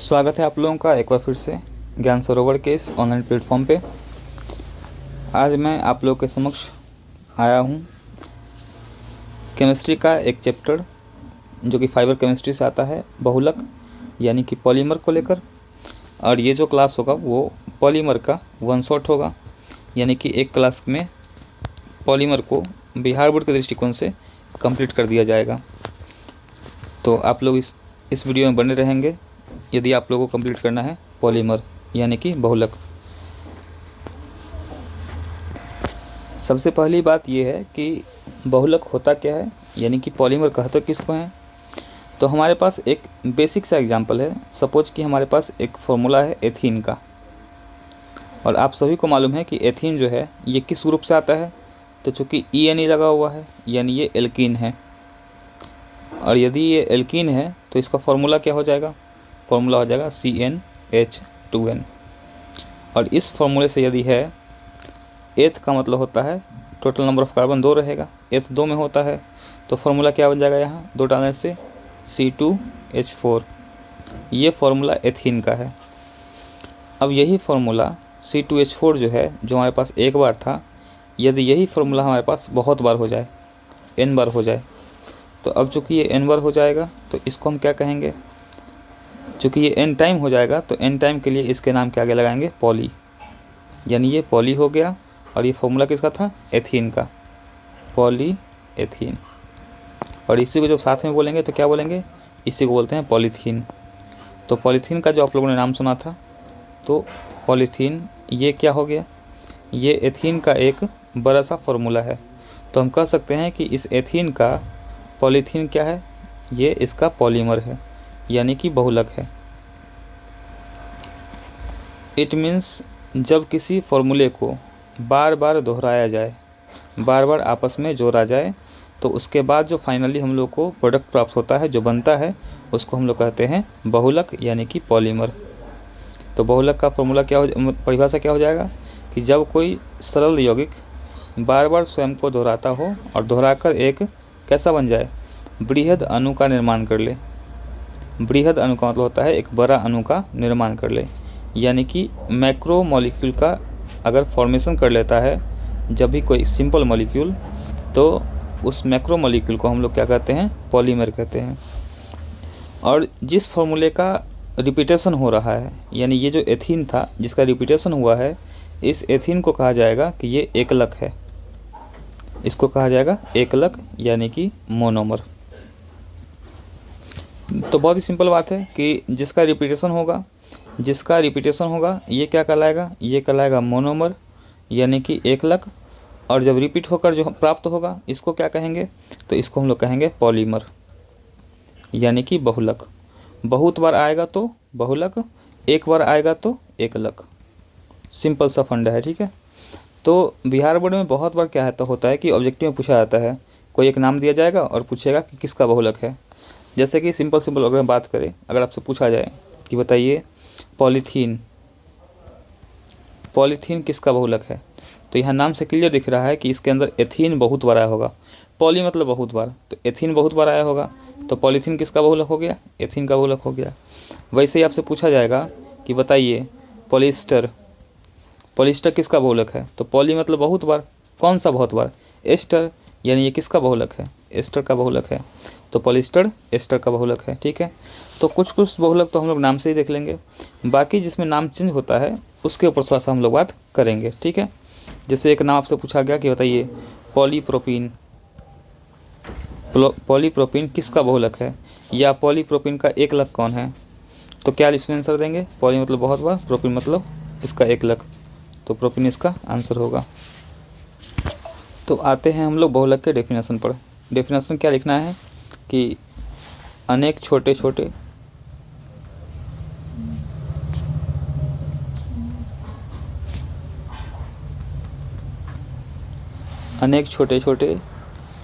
स्वागत है आप लोगों का एक बार फिर से ज्ञान सरोवर के इस ऑनलाइन प्लेटफॉर्म पे। आज मैं आप लोगों के समक्ष आया हूँ केमिस्ट्री का एक चैप्टर जो कि फाइबर केमिस्ट्री से आता है, बहुलक यानी कि पॉलीमर को लेकर। और ये जो क्लास होगा वो पॉलीमर का वन शॉट होगा, यानी कि एक क्लास में पॉलीमर को बिहार बोर्ड के दृष्टिकोण से कंप्लीट कर दिया जाएगा। तो आप लोग इस वीडियो में बने रहेंगे यदि आप लोगों को कंप्लीट करना है पॉलीमर यानी कि बहुलक। सबसे पहली बात यह है कि बहुलक होता क्या है, यानी कि पॉलीमर कहते किसको हैं। तो हमारे पास एक बेसिक सा एग्जांपल है। सपोज कि हमारे पास एक फॉर्मूला है एथीन का, और आप सभी को मालूम है कि एथीन जो है ये किस ग्रुप से आता है। तो चूँकि ENE लगा हुआ है यानी ये एल्कीन है, और यदि ये एल्कीन है तो इसका फॉर्मूला क्या हो जाएगा, फॉर्मूला हो जाएगा CnH2n। और इस फॉर्मूले से यदि है एथ का मतलब होता है टोटल नंबर ऑफ कार्बन 2 रहेगा, एथ 2 में होता है तो फॉर्मूला क्या बन जाएगा, यहाँ 2 डालने से C2H4। ये फॉर्मूला एथीन का है। अब यही फॉर्मूला C2H4 जो है, जो हमारे पास एक बार था, यदि यही फॉर्मूला हमारे पास बहुत बार हो जाए, n बार हो जाए, तो अब चूँकि ये n बार हो जाएगा तो इसको हम क्या कहेंगे, चूँकि ये n टाइम हो जाएगा तो n टाइम के लिए इसके नाम के आगे लगाएंगे पॉली, यानी ये पॉली हो गया। और ये फॉर्मूला किसका था, एथीन का, पॉली एथीन। और इसी को जब साथ में बोलेंगे तो क्या बोलेंगे, इसी को बोलते हैं पॉलीथीन। तो पॉलीथीन का जो आप लोगों ने नाम सुना था, तो पॉलीथीन ये क्या हो गया, ये एथीन का एक बड़ा सा फॉर्मूला है। तो हम कह सकते हैं कि इस एथीन का पॉलीथीन क्या है, ये इसका पॉलीमर है यानी कि बहुलक है। इट मीन्स जब किसी फॉर्मूले को बार बार दोहराया जाए, बार बार आपस में जोड़ा जाए, तो उसके बाद जो फाइनली हम लोग को प्रोडक्ट प्राप्त होता है, जो बनता है, उसको हम लोग कहते हैं बहुलक यानी कि पॉलीमर। तो बहुलक का फॉर्मूला क्या हो, परिभाषा क्या हो जाएगा कि जब कोई सरल यौगिक बार बार स्वयं को दोहराता हो और दोहराकर एक कैसा बन जाए, बृहद अणु का निर्माण कर ले। बृहद अणु का मतलब होता है एक बड़ा अणु का निर्माण कर ले, यानी कि मैक्रो मॉलिक्यूल का अगर फॉर्मेशन कर लेता है जब भी कोई सिंपल मॉलिक्यूल, तो उस मैक्रो मॉलिक्यूल को हम लोग क्या कहते हैं, पॉलीमर कहते हैं। और जिस फॉर्मूले का रिपीटेशन हो रहा है, यानी ये जो एथीन था जिसका रिपीटेशन हुआ है, इस एथीन को कहा जाएगा कि ये एकलक है। इसको कहा जाएगा एकलक यानी कि मोनोमर। तो बहुत ही सिंपल बात है कि जिसका रिपीटेशन होगा ये क्या कहलाएगा, ये कहलाएगा मोनोमर यानी कि एकलक। और जब रिपीट होकर जो प्राप्त होगा इसको क्या कहेंगे, तो इसको हम लोग कहेंगे पॉलीमर यानी कि बहुलक। बहुत बार आएगा तो बहुलक, एक बार आएगा तो एकलक। सिंपल सा फंडा है, ठीक है। तो बिहार बोर्ड में बहुत बार क्या होता है कि ऑब्जेक्टिव में पूछा जाता है, कोई एक नाम दिया जाएगा और पूछेगा कि किसका बहुलक है। जैसे कि सिंपल अगर बात करें, अगर आपसे पूछा जाए कि बताइए पॉलीथीन किसका बहुलक है, तो यहाँ नाम से क्लियर दिख रहा है कि इसके अंदर एथीन बहुत बार आया होगा। पॉली मतलब बहुत बार, तो एथीन बहुत बार आया होगा, तो पॉलीथीन किसका बहुलक हो गया, एथीन का बहुलक हो गया। वैसे ही आपसे पूछा जाएगा कि बताइए पॉलिस्टर किसका बहुलक है, तो पॉली मतलब बहुत बार, कौन सा बहुत बार, एस्टर, यानी ये किसका बहुलक है, एस्टर का बहुलक है। तो पॉलिस्टर एस्टर का बहुलक है, ठीक है। तो कुछ बहुलक तो हम लोग नाम से ही देख लेंगे, बाकी जिसमें नाम चेंज होता है उसके ऊपर थोड़ा सा हम लोग बात करेंगे, ठीक है। जैसे एक नाम आपसे पूछा गया कि बताइए पॉलीप्रोपीन किसका बहुलक है, या पॉलीप्रोपीन का एकलक कौन है, तो क्या इसमें आंसर देंगे, पॉली मतलब बहुत बार, प्रोपीन मतलब इसका एकलक, तो प्रोपीन इसका आंसर होगा। तो आते हैं हम लोग बहुलक के डेफिनेशन पर। डेफिनेशन क्या लिखना है कि अनेक छोटे छोटे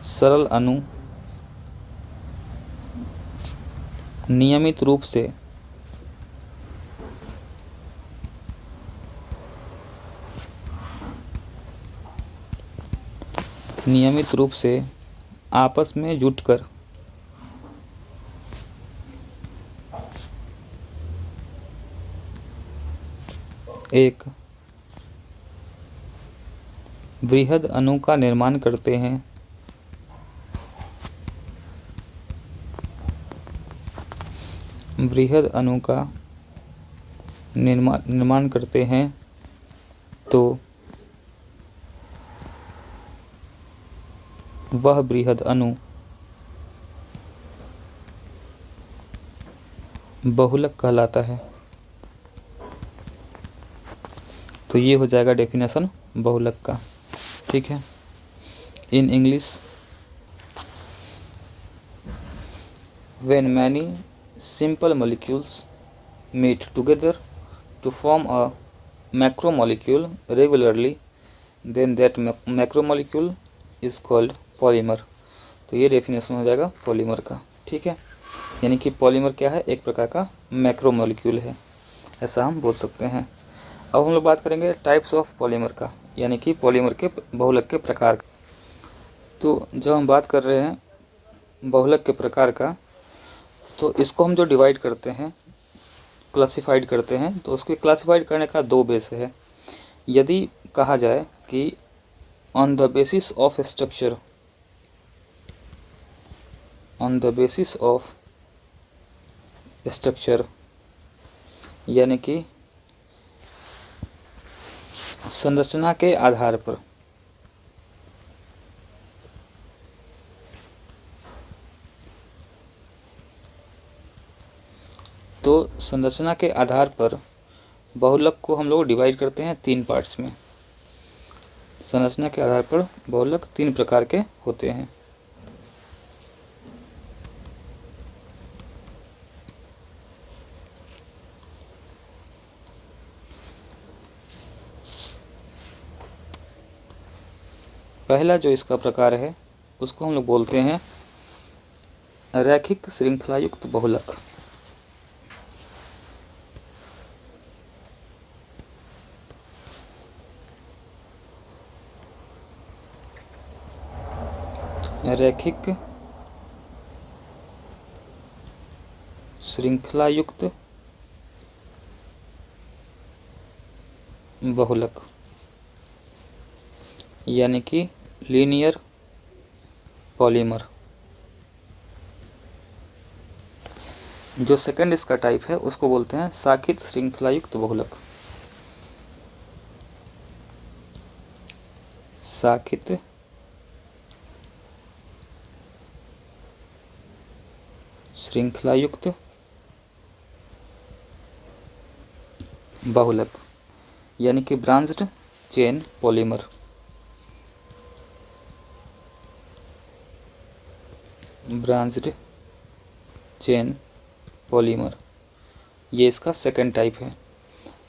सरल अणु नियमित रूप से आपस में जुटकर एक बृहद अणु का निर्माण करते हैं। बृहद अणु का निर्माण करते हैं तो वह बृहद अणु बहुलक कहलाता है। तो ये हो जाएगा डेफिनेशन बहुलक का। ठीक है। In English, when many simple molecules meet together to form a macromolecule regularly, then that macromolecule is called polymer। तो ये डेफिनेशन हो जाएगा पॉलीमर का। ठीक है। यानी कि पॉलीमर क्या है, एक प्रकार का मैक्रोमोलिक्यूल है, ऐसा हम बोल सकते हैं। अब हम लोग बात करेंगे टाइप्स ऑफ पॉलीमर का, यानी कि पॉलीमर के बहुलक के प्रकार का। तो जब हम बात कर रहे हैं बहुलक के प्रकार का, तो इसको हम जो डिवाइड करते हैं, क्लासिफाइड करते हैं, तो उसके क्लासिफाइड करने का दो बेस है। यदि कहा जाए कि on the basis of structure, on the basis of structure, यानी कि संरचना के आधार पर, तो संरचना के आधार पर बहुलक को हम लोग डिवाइड करते हैं तीन पार्ट्स में। संरचना के आधार पर बहुलक तीन प्रकार के होते हैं। पहला जो इसका प्रकार है उसको हम लोग बोलते हैं रैखिक श्रृंखलायुक्त बहुलक। रैखिक श्रृंखलायुक्त बहुलक, यानी कि लीनियर पॉलीमर। जो सेकंड इसका टाइप है उसको बोलते हैं शाखित श्रृंखलायुक्त बहुलक। शाखित श्रृंखलायुक्त बहुलक, यानी कि branched chain polymer. Branched chain polymer, ये इसका सेकंड टाइप है।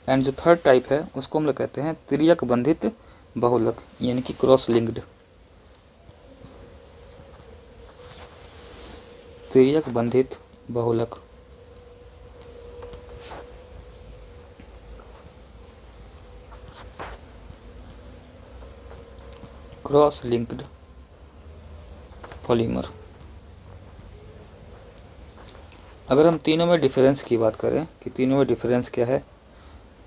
एंड जो थर्ड टाइप है उसको हम लोग कहते हैं तिर्यक बंधित बहुलक, यानी कि क्रॉस लिंक्ड। तिर्यक बंधित बहुलक। Cross linked polymer. अगर हम तीनों में डिफरेंस की बात करें कि तीनों में डिफरेंस क्या है,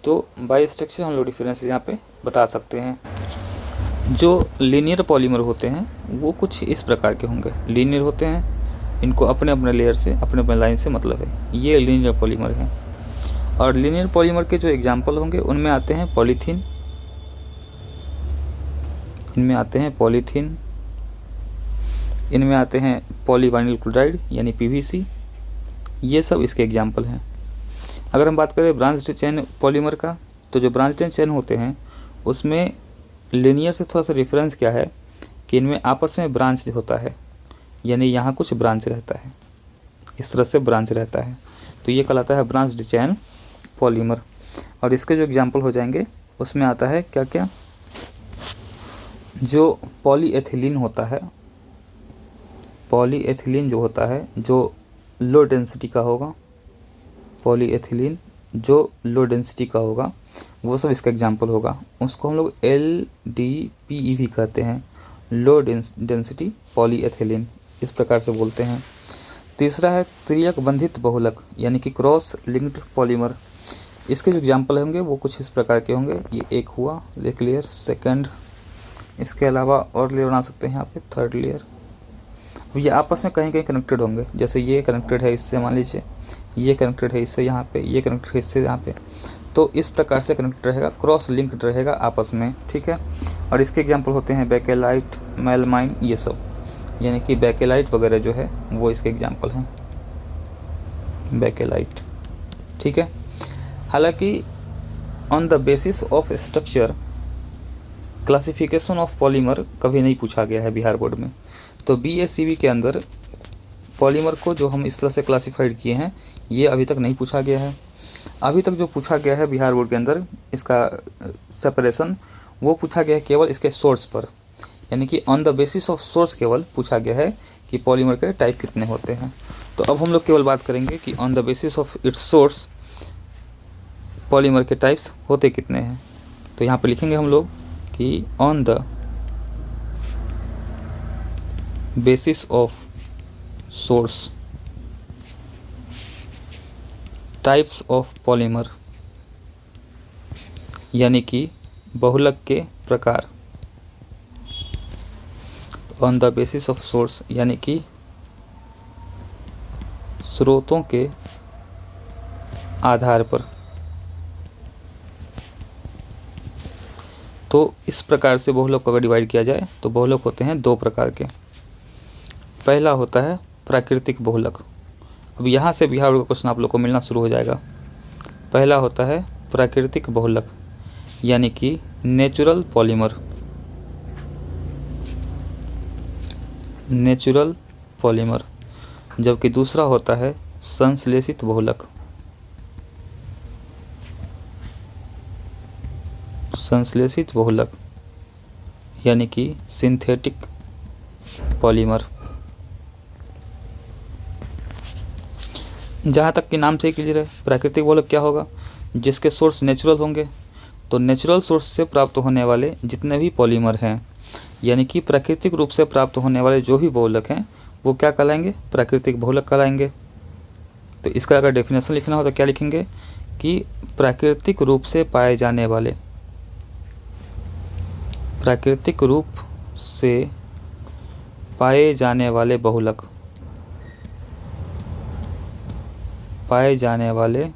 तो बाय स्ट्रक्चर हम लोग डिफरेंस यहाँ पे बता सकते हैं। जो लीनियर पॉलीमर होते हैं वो कुछ इस प्रकार के होंगे। लीनियर होते हैं, इनको अपने अपने लेयर से, अपने अपने लाइन से मतलब है, ये लीनियर पॉलीमर हैं। और लीनियर पॉलीमर के जो एग्जाम्पल होंगे उनमें आते हैं पॉलीथीन, इनमें आते हैं पॉलीथीन, इनमें आते हैं पॉलीवाइनिल क्लोराइड यानी पीवीसी, ये सब इसके एग्जाम्पल हैं। अगर हम बात करें ब्रांच्ड चेन पॉलीमर का, तो जो ब्रांच्ड चेन होते हैं उसमें लीनियर से थोड़ा सा डिफरेंस क्या है कि इनमें आपस में ब्रांच होता है, यानी यहाँ कुछ ब्रांच रहता है, इस तरह से ब्रांच रहता है, तो ये कहलाता है ब्रांच्ड चेन पॉलीमर। और इसके जो एग्जाम्पल हो जाएंगे उसमें आता है क्या क्या, जो पॉलीएथिलीन होता है, पॉलीएथिलीन जो होता है जो लो डेंसिटी का होगा, पॉलीएथिलीन जो लो डेंसिटी का होगा वो सब इसका एग्जाम्पल होगा। उसको हम लोग LDPE भी कहते हैं, लो डेंसिटी पॉलीएथिलीन, इस प्रकार से बोलते हैं। तीसरा है तिर्यक बंधित बहुलक, यानी कि क्रॉस लिंक्ड पॉलीमर। इसके जो एग्जाम्पल होंगे वो कुछ इस प्रकार के होंगे। ये एक हुआ एक लेयर, सेकंड, इसके अलावा और लेयर बना सकते हैं यहाँ पे, थर्ड लेयर। ये आपस में कहीं कहीं कनेक्टेड होंगे, जैसे ये कनेक्टेड है इससे, मान लीजिए ये कनेक्टेड है इससे यहाँ पे, ये कनेक्टेड है इससे यहाँ पे, तो इस प्रकार से कनेक्टेड रहेगा, क्रॉस लिंक्ड रहेगा आपस में, ठीक है। और इसके एग्जांपल होते हैं बेकेलाइट, मेलमाइन, ये सब, यानी कि बेकेलाइट वगैरह जो है वो इसके एग्जांपल हैं, बेकेलाइट, ठीक है। हालांकि on the basis of structure classification of polymer कभी नहीं पूछा गया है बिहार बोर्ड में। तो BSCB के अंदर पॉलीमर को जो हम इस तरह से क्लासिफाइड किए हैं ये अभी तक नहीं पूछा गया है। अभी तक जो पूछा गया है बिहार बोर्ड के अंदर इसका सेपरेशन, वो पूछा गया है केवल इसके सोर्स पर, यानी कि on the basis of source केवल पूछा गया है कि पॉलीमर के टाइप कितने होते हैं। तो अब हम लोग केवल बात करेंगे कि on the basis of its source polymer के टाइप्स होते कितने हैं। तो यहाँ पे लिखेंगे हम लोग कि on the basis of source types of polymer, यानी कि बहुलक के प्रकार। On the basis of source यानी कि स्रोतों के आधार पर। तो इस प्रकार से बहुलक को अगर डिवाइड किया जाए तो बहुलक होते हैं दो प्रकार के। पहला होता है प्राकृतिक बहुलक। अब यहाँ से बिहार का क्वेश्चन आप लोग को मिलना शुरू हो जाएगा। पहला होता है प्राकृतिक बहुलक, यानी कि नेचुरल पॉलीमर, नेचुरल पॉलीमर। जबकि दूसरा होता है संश्लेषित बहुलक, संश्लेषित बहुलक, यानी कि सिंथेटिक पॉलीमर। जहाँ तक कि नाम से ही क्लियर है, प्राकृतिक बहुलक क्या होगा, जिसके सोर्स नेचुरल होंगे। तो नेचुरल सोर्स से प्राप्त होने वाले जितने भी पॉलीमर हैं, यानी कि प्राकृतिक रूप से प्राप्त होने वाले जो भी बहुलक हैं वो क्या कहलाएंगे, प्राकृतिक बहुलक कहलाएंगे। तो इसका अगर डेफिनेशन लिखना हो तो क्या लिखेंगे कि प्राकृतिक रूप से पाए जाने वाले, प्राकृतिक रूप से पाए जाने वाले बहुलक, पाए जाने वाले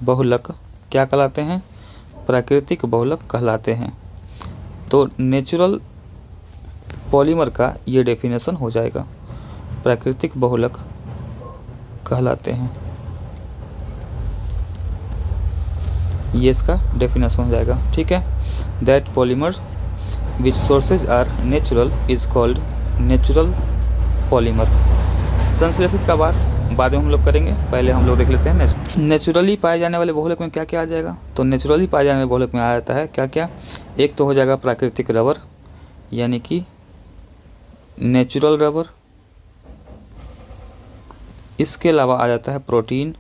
बहुलक क्या कहलाते हैं, प्राकृतिक बहुलक कहलाते हैं। तो नेचुरल पॉलीमर का ये डेफिनेशन हो जाएगा, प्राकृतिक बहुलक कहलाते हैं, ये इसका डेफिनेशन हो जाएगा, ठीक है। That polymer which sources are natural is called natural polymer. संश्लेषित का बात बाद में हम लोग करेंगे, पहले हम लोग देख लेते हैं नेचुरली पाए जाने वाले बहुलक में क्या क्या आ जाएगा। तो नेचुरली पाए जाने वाले बहुलक में आ जाता है क्या क्या, एक तो हो जाएगा प्राकृतिक रबर, यानी कि नेचुरल रबर। इसके अलावा आ जाता है प्रोटीन,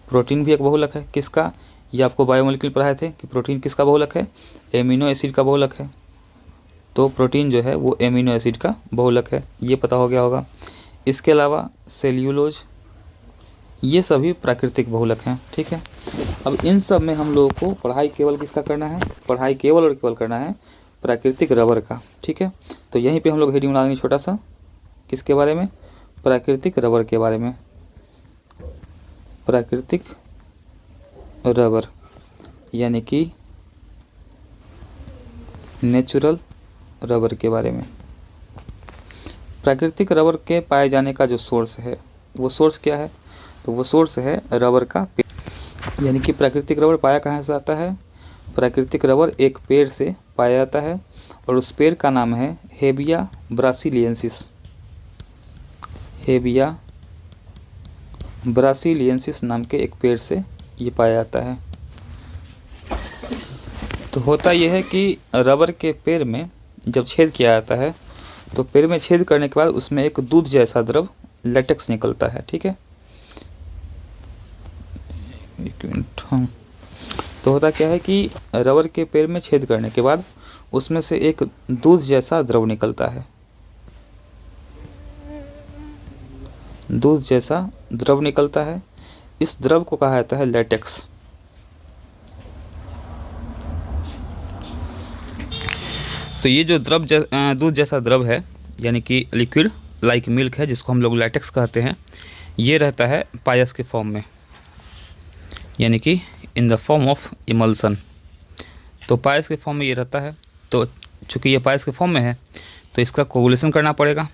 प्रोटीन भी एक बहुलक है। किसका, ये आपको बायोमोलिक्यूल पढ़ाए थे कि प्रोटीन किसका बहुलक है, एमिनो एसिड का बहुलक है। तो प्रोटीन जो है वो एमिनो एसिड का बहुलक है, ये पता हो गया होगा। इसके अलावा सेल्यूलोज, ये सभी प्राकृतिक बहुलक हैं, ठीक है। अब इन सब में हम लोगों को पढ़ाई केवल किसका करना है, पढ़ाई केवल और केवल करना है प्राकृतिक रबर का, ठीक है। तो यहीं पे हम लोग हेडिंग बना देंगे छोटा सा, किसके बारे में, प्राकृतिक रबर के बारे में, प्राकृतिक रबर यानी कि नेचुरल रबर के बारे में। प्राकृतिक रबर के पाए जाने का जो सोर्स है वो सोर्स क्या है, तो वो सोर्स है रबर का पेड़, यानी कि प्राकृतिक रबर पाया कहाँ से जाता है, प्राकृतिक रबर एक पेड़ से पाया जाता है और उस पेड़ का नाम है हेबिया ब्रासिलियंसिस, हेबिया ब्रासिलियंसिस नाम के एक पेड़ से ये पाया जाता है। तो होता यह है कि रबर के पेड़ में जब छेद किया जाता है तो पेड़ में छेद करने के बाद उसमें एक दूध जैसा द्रव लेटेक्स निकलता है, ठीक है। एक मिनट, हाँ। तो होता क्या है कि रबर के पेड़ में छेद करने के बाद उसमें से एक दूध जैसा द्रव निकलता है, दूध जैसा द्रव निकलता है। इस द्रव को कहा जाता है लैटेक्स। तो ये जो दूध जैसा द्रव है यानी कि लिक्विड लाइक मिल्क है, जिसको हम लोग लैटेक्स कहते हैं, ये रहता है पायस के फॉर्म में, यानी कि in the form of emulsion. तो पायस के फॉर्म में ये रहता है। तो चूँकि ये पायस के फॉर्म में है तो इसका कोगुलेशन करना पड़ेगा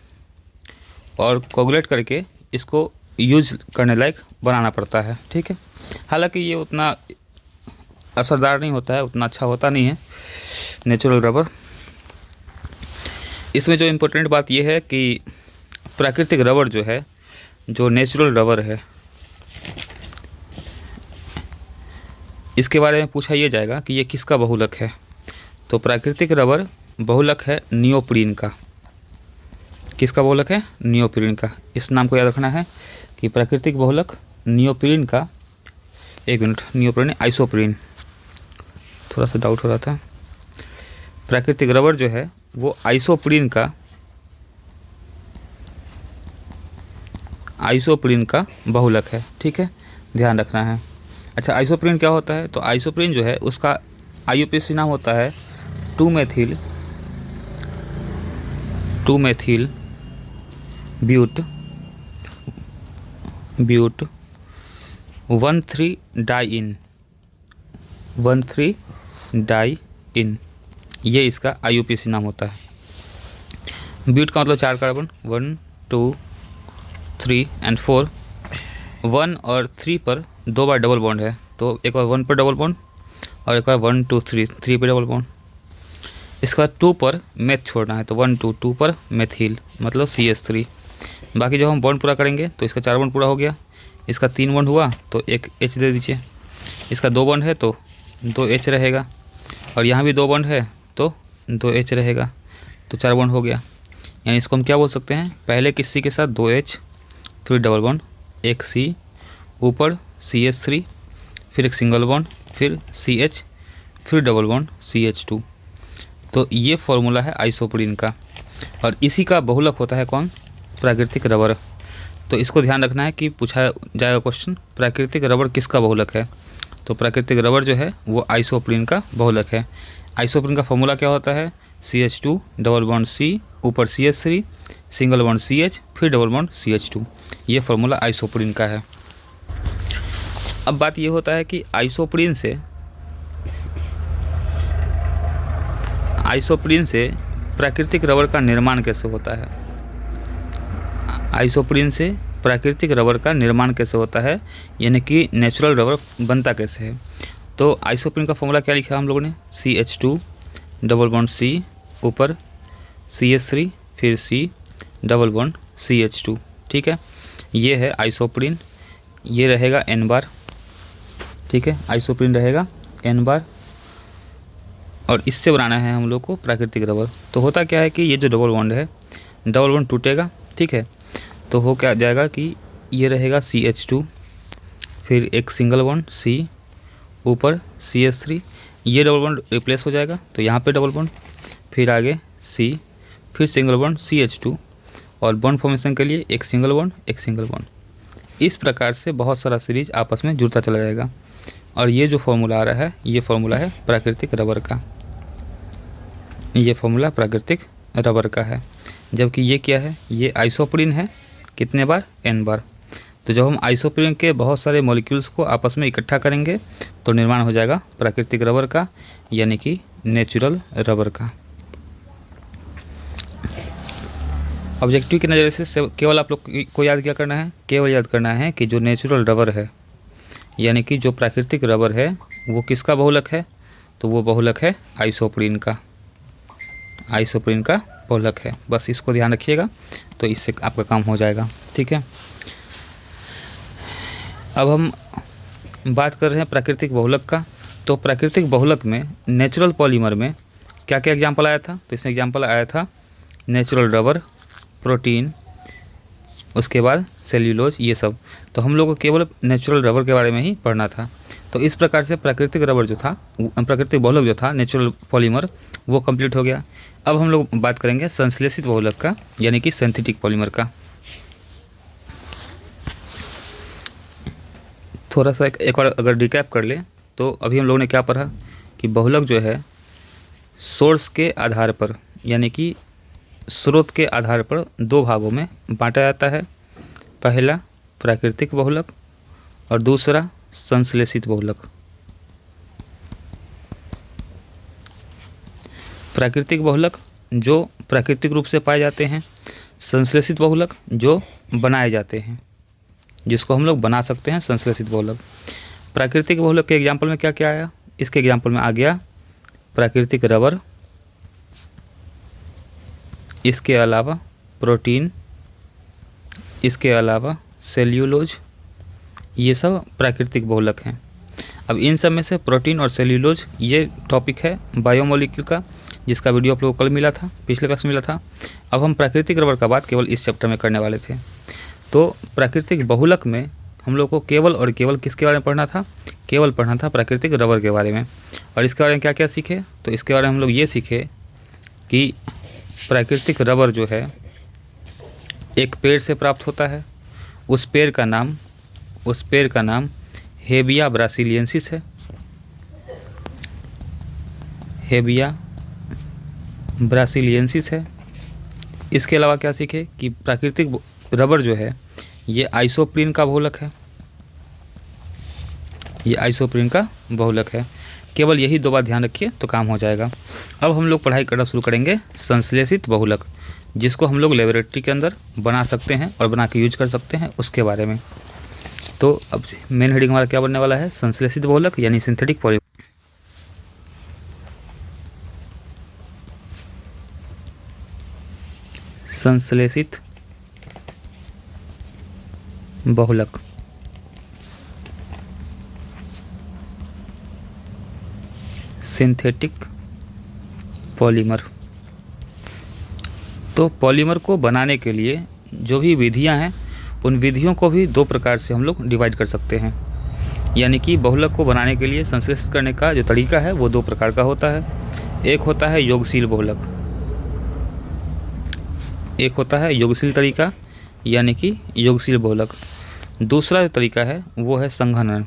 और कोगुलेट करके इसको यूज करने लायक बनाना पड़ता है। ठीक है, हालांकि ये उतना असरदार नहीं होता है, उतना अच्छा होता नहीं है नेचुरल रबर। इसमें जो इम्पोर्टेंट बात यह है कि प्राकृतिक रबर जो है, जो नेचुरल रबर है, इसके बारे में पूछा यह जाएगा कि ये किसका बहुलक है। तो प्राकृतिक रबर बहुलक है नियोप्रीन का। किसका बहुलक है? नियोप्रीन का। इस नाम को याद रखना है कि प्राकृतिक बहुलक नियोप्रीन का। एक मिनट, नियोप्रीन आइसोप्रीन, थोड़ा सा डाउट हो रहा था। प्राकृतिक रबर जो है वो आइसोप्रीन का बहुलक है। ठीक है, ध्यान रखना है। अच्छा, आइसोप्रीन क्या होता है? तो आइसोप्रीन जो है उसका IUPAC नाम होता है 2-मेथिल ब्यूट 1,3-डाइइन। ये इसका IUPAC नाम होता है। ब्यूट का मतलब 4 कार्बन, 1 2 3 और 4। 1 और 3 पर 2 बार डबल बॉन्ड है, तो एक बार 1 पर डबल बॉन्ड और एक बार 1 2 3 पर डबल बॉन्ड। इसका 2 पर मेथ छोड़ना है, तो 1 2 2 पर मेथिल मतलब CH3। बाकी जब हम बॉन्ड पूरा करेंगे तो इसका 4 बॉन्ड पूरा हो गया। इसका 3 बॉन्ड हुआ तो एक H दे दीजिए। इसका 2 बॉन्ड है तो 2 H रहेगा, और यहाँ भी 2 बॉन्ड है तो 2 H रहेगा, तो 4 बॉन्ड हो गया। यानी इसको हम क्या बोल सकते हैं? पहले किसी के साथ 2 H, फिर डबल बॉन्ड, एक C, ऊपर CH3, फिर एक सिंगल बॉन्ड, फिर CH, फिर डबल बॉन्ड CH2। तो ये फॉर्मूला है आइसोप्रीन का, और इसी का बहुलक होता है कौन? प्राकृतिक रबर। तो इसको ध्यान रखना है कि पूछा जाएगा क्वेश्चन, प्राकृतिक रबर किसका बहुलक है? तो प्राकृतिक रबर जो है वो आइसोप्रीन का बहुलक है। आइसोप्रीन का फॉर्मूला क्या होता है? CH2, डबल बॉन्ड C, ऊपर CH3, सिंगल बॉन्ड CH, फिर डबल बॉन्ड CH2। ये फॉर्मूला आइसोप्रीन का है। अब बात ये होता है कि आइसोप्रीन से प्राकृतिक रबर का निर्माण कैसे होता है? आइसोप्रीन से प्राकृतिक रबर का निर्माण कैसे होता है, यानी कि नेचुरल रबर बनता कैसे है? तो आइसोप्रीन का फॉर्मूला क्या लिखा हम लोगों ने? CH2, डबल बॉन्ड C, ऊपर CH3, फिर C, डबल बॉन्ड CH2। ठीक है, ये है आइसोप्रीन। ये रहेगा N बार। ठीक है, आइसोप्रीन रहेगा N बार, और इससे बनाना है हम लोग को प्राकृतिक रबर। तो होता क्या है कि ये जो डबल बॉन्ड है, डबल बॉन्ड टूटेगा। ठीक है, तो हो क्या जाएगा कि ये रहेगा CH2, फिर एक सिंगल बॉन्ड C, ऊपर CH3, ये डबल बॉन्ड रिप्लेस हो जाएगा, तो यहाँ पे डबल बॉन्ड, फिर आगे C, फिर सिंगल बॉन्ड CH2, और बॉन्ड फॉर्मेशन के लिए एक सिंगल बॉन्ड, एक सिंगल बॉन्ड। इस प्रकार से बहुत सारा सीरीज आपस में जुड़ता चला जाएगा, और ये जो फॉर्मूला आ रहा है ये फॉर्मूला है प्राकृतिक रबर का। ये फॉर्मूला प्राकृतिक रबर का है, जबकि ये क्या है? ये आइसोप्रीन है। कितने बार? N बार। तो जब हम आइसोप्रीन के बहुत सारे मॉलिक्यूल्स को आपस में इकट्ठा करेंगे तो निर्माण हो जाएगा प्राकृतिक रबर का, यानी कि नेचुरल रबर का। ऑब्जेक्टिव की नज़र से केवल आप लोग को याद क्या करना है? केवल याद करना है कि जो नेचुरल रबर है, यानी कि जो प्राकृतिक रबर है, वो किसका बहुलक है? तो वो बहुलक है आइसोप्रीन का। आइसोप्रीन का बहुलक है। बस इसको ध्यान रखिएगा, तो इससे आपका काम हो जाएगा। ठीक है, अब हम बात कर रहे हैं प्राकृतिक बहुलक का। तो प्राकृतिक बहुलक में नेचुरल पॉलीमर में क्या क्या एग्जाम्पल आया था? तो इसमें एग्जाम्पल आया था नेचुरल रबर, प्रोटीन, उसके बाद सेल्यूलोज, ये सब। तो हम लोग को केवल नेचुरल रबर के बारे में ही पढ़ना था। तो इस प्रकार से प्राकृतिक रबर जो था, प्राकृतिक बहुलक जो था, नेचुरल पॉलीमर, वो कंप्लीट हो गया। अब हम लोग बात करेंगे संश्लेषित बहुलक का, यानी कि सिंथेटिक पॉलीमर का। थोड़ा सा एक बार अगर रिकैप कर ले तो अभी हम लोगों ने क्या पढ़ा कि बहुलक जो है सोर्स के आधार पर यानी कि स्रोत के आधार पर दो भागों में बांटा जाता है। पहला प्राकृतिक बहुलक और दूसरा संश्लेषित बहुलक। प्राकृतिक बहुलक जो प्राकृतिक रूप से पाए जाते हैं, संश्लेषित बहुलक जो बनाए जाते हैं, जिसको हम लोग बना सकते हैं संश्लेषित बहुलक। प्राकृतिक बहुलक के एग्जाम्पल में क्या क्या आया? इसके एग्जाम्पल में आ गया प्राकृतिक रबर, इसके अलावा प्रोटीन, इसके अलावा सेल्यूलोज, ये सब प्राकृतिक बहुलक हैं। अब इन सब में से प्रोटीन और सेल्यूलोज ये टॉपिक है बायोमोलिक्यूल का, जिसका वीडियो आप लोगों को कल मिला था, पिछले क्लास में मिला था। अब हम प्राकृतिक रबर का बात केवल इस चैप्टर में करने वाले थे। तो प्राकृतिक बहुलक में हम लोग को केवल और केवल किसके बारे में पढ़ना था? केवल पढ़ना था प्राकृतिक रबर के बारे में। और इसके बारे में क्या क्या सीखे? तो इसके बारे में हम लोग ये सीखे कि प्राकृतिक रबर जो है एक पेड़ से प्राप्त होता है। उस पेड़ का नाम हेबिया ब्रासिलियंसिस है। हेबिया ब्रासिलियंसिस है। इसके अलावा क्या सीखे कि प्राकृतिक रबर जो है ये आइसोप्रीन का बहुलक है। ये आइसोप्रीन का बहुलक है। केवल यही दो बात ध्यान रखिए तो काम हो जाएगा। अब हम लोग पढ़ाई करना शुरू करेंगे संश्लेषित बहुलक, जिसको हम लोग लेबोरेटरी के अंदर बना सकते हैं और बना के यूज कर सकते हैं, उसके बारे में। तो अब मेन हेडिंग हमारा क्या बनने वाला है? संश्लेषित बहुलक यानी सिंथेटिक पॉलीमर। संश्लेषित बहुलक। Synthetic polymer. तो पॉलीमर को बनाने के लिए जो भी विधियां हैं, उन विधियों को भी दो प्रकार से हम लोग डिवाइड कर सकते हैं। यानी कि बहुलक को बनाने के लिए संश्लेषित करने का जो तरीका है वो दो प्रकार का होता है। एक होता है योगशील बहुलक, एक होता है योगशील तरीका यानी कि योगशील बहुलक। दूसरा जो तरीका है वो है संघनन।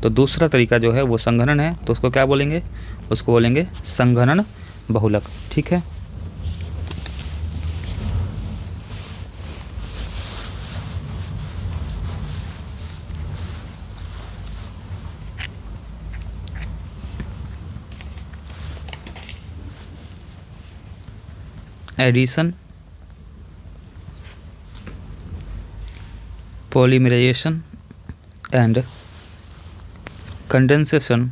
तो दूसरा तरीका जो है वो संघनन है, तो उसको क्या बोलेंगे? उसको बोलेंगे संघनन बहुलक। ठीक है। Addition, polymerisation and condensation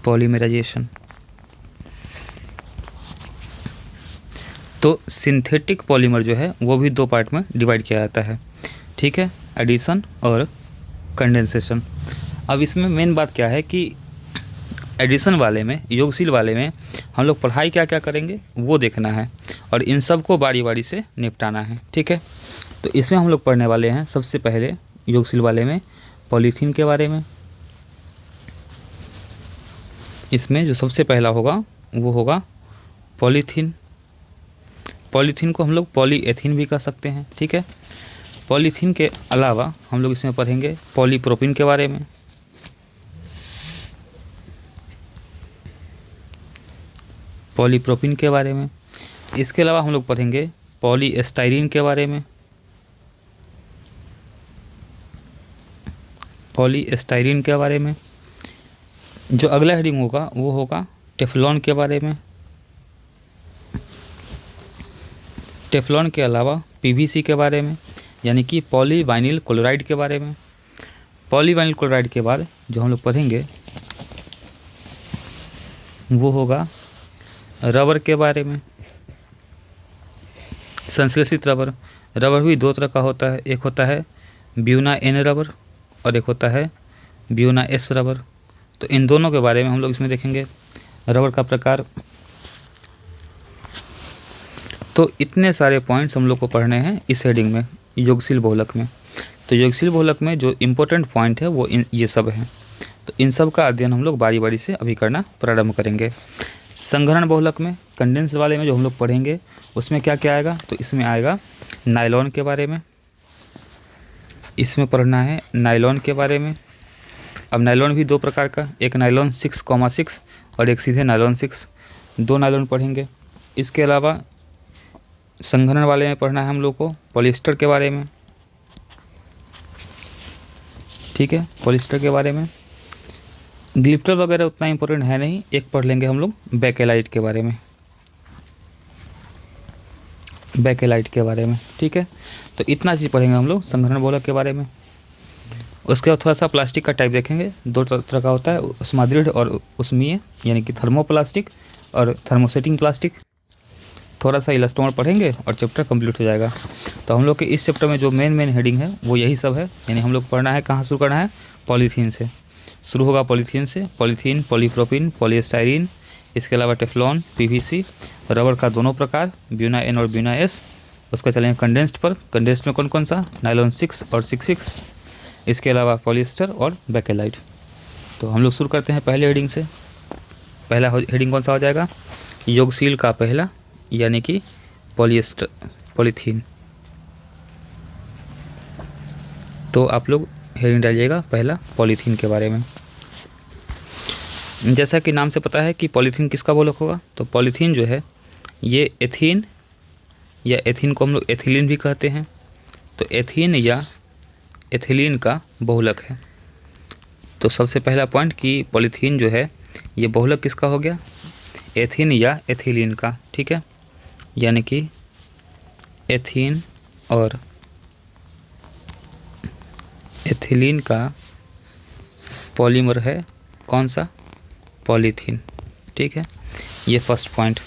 polymerisation. तो सिंथेटिक पॉलीमर जो है वो भी दो पार्ट में डिवाइड किया जाता है। ठीक है, एडिशन और कंडेंसेशन। अब इसमें मेन बात क्या है कि एडिशन वाले में, योगशील वाले में हम लोग पढ़ाई क्या क्या करेंगे वो देखना है और इन सब को बारी बारी से निपटाना है। ठीक है। तो इसमें हम लोग पढ़ने वाले हैं सबसे पहले योगशील वाले में पॉलीथीन के बारे में। इसमें जो सबसे पहला होगा वो होगा पॉलीथीन। पॉलीथीन को हम लोग पॉलीएथीन भी कह सकते हैं। ठीक है। पॉलीथीन के अलावा हम लोग इसमें पढ़ेंगे पॉलीप्रोपीन के बारे में। पॉलीप्रोपीन के बारे में। इसके अलावा हम लोग पढ़ेंगे पॉलीएस्टाइरीन के बारे में। पॉलीएस्टाइरीन के बारे में। जो अगला हेडिंग होगा वो होगा टेफ्लॉन के बारे में। टेफ्लॉन के अलावा पीवीसी के बारे में, यानी कि पॉलीवाइनिल क्लोराइड के बारे में। पॉलीवाइनिल क्लोराइड के बाद जो हम लोग पढ़ेंगे वो होगा रबर के बारे में। संश्लेषित रबर। रबर भी दो तरह का होता है, एक होता है ब्यूना एन रबर और एक होता है ब्यूना एस रबर। तो इन दोनों के बारे में हम लोग इसमें देखेंगे, रबर का प्रकार। तो इतने सारे पॉइंट्स हम लोग को पढ़ने हैं इस हेडिंग में, योगशील बहुलक में। तो योगशील बहुलक में जो इम्पोर्टेंट पॉइंट है वो ये सब हैं। तो इन सब का अध्ययन हम लोग बारी बारी से अभी करना प्रारंभ करेंगे। संघनन बहुलक में, कंडेंस वाले में जो हम लोग पढ़ेंगे उसमें क्या क्या आएगा? तो इसमें आएगा नायलॉन के बारे में, इसमें पढ़ना है नायलॉन के बारे में। अब नायलॉन भी दो प्रकार का, एक नायलॉन 6,6 और एक सीधे नायलॉन 6, दो नायलॉन पढ़ेंगे। इसके अलावा संघनन वाले में पढ़ना है हम लोग को पॉलिएस्टर के बारे में, ठीक है, पॉलिएस्टर के बारे में। ग्लिप्टर वगैरह उतना इंपॉर्टेंट है नहीं, एक पढ़ लेंगे हम लोग बेकेलाइट के बारे में, बेकेलाइट के बारे में, ठीक है। तो इतना चीज़ पढ़ेंगे हम लोग संघनन बहुलक के बारे में। उसके बाद थोड़ा सा प्लास्टिक का टाइप देखेंगे, दो तरह का होता है, उष्मादृढ़ और उष्मीय, यानी कि थर्मोप्लास्टिक और थर्मोसेटिंग प्लास्टिक। थोड़ा सा इलास्टोमर पढ़ेंगे और चैप्टर कंप्लीट हो जाएगा। तो हम लोग के इस चैप्टर में जो मेन हेडिंग है वो यही सब है, यानी हम लोग पढ़ना है कहाँ शुरू करना है, पॉलीथीन से शुरू होगा, पॉलीथीन से, पॉलीथीन, पॉलीप्रोपिन, पॉलीस्टाइरीन, इसके अलावा टेफ्लॉन, पीवीसी, रबर का दोनों प्रकार, ब्यूना एन और ब्यूना एस। उसका चलेंगे कंडेंस्ड पर, कंडेंस्ड में कौन कौन सा, नायलॉन 6 और 6,6, इसके अलावा पॉलिएस्टर और बेकेलाइट। तो हम लोग शुरू करते हैं पहले हेडिंग से। पहला हेडिंग कौन सा हो जाएगा, योगशील का पहला, यानी कि पॉलिएस्टर, पॉलीथीन। तो आप लोग हेडिंग डालिएगा पहला पॉलीथीन के बारे में। जैसा कि नाम से पता है कि पॉलीथीन किसका बहुलक होगा, तो पॉलीथीन जो है ये एथीन, या एथीन को हम लोग एथिलीन भी कहते हैं, तो एथीन या एथिलीन का बहुलक है। तो सबसे पहला पॉइंट कि पॉलीथीन जो है ये बहुलक किसका हो गया, एथीन या एथिलीन का, ठीक है, यानी कि एथीन और एथिलीन का पॉलीमर है कौन सा, पॉलीथीन, ठीक है, ये फर्स्ट पॉइंट।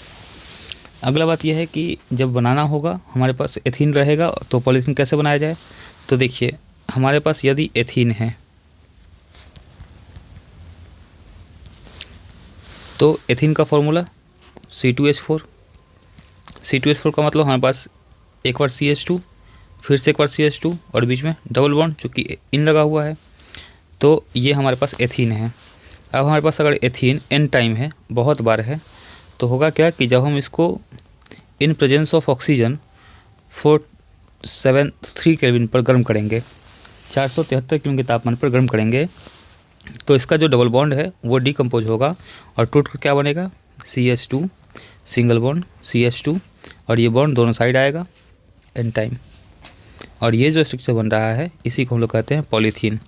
अगला बात यह है कि जब बनाना होगा हमारे पास एथीन रहेगा, तो पॉलीथीन कैसे बनाया जाए। तो देखिए हमारे पास यदि एथीन है तो एथीन का फॉर्मूला C2H4, C2H4 का मतलब हमारे पास एक बार CH2, फिर से एक बार CH2 और बीच में डबल बॉन्ड चूँकि इन लगा हुआ है, तो ये हमारे पास एथीन है। अब हमारे पास अगर एथीन n टाइम है, बहुत बार है, तो होगा क्या कि जब हम इसको इन प्रेजेंस ऑफ ऑक्सीजन 473 केल्विन पर गर्म करेंगे, 473 केल्विन के तापमान पर गर्म करेंगे, तो इसका जो डबल बॉन्ड है वो डिकम्पोज होगा और टूट कर क्या बनेगा, CH2 सिंगल बॉन्ड CH2, और ये बॉन्ड दोनों साइड आएगा n टाइम, और ये जो स्ट्रक्चर बन रहा है इसी को हम लोग कहते हैं पॉलीथीन।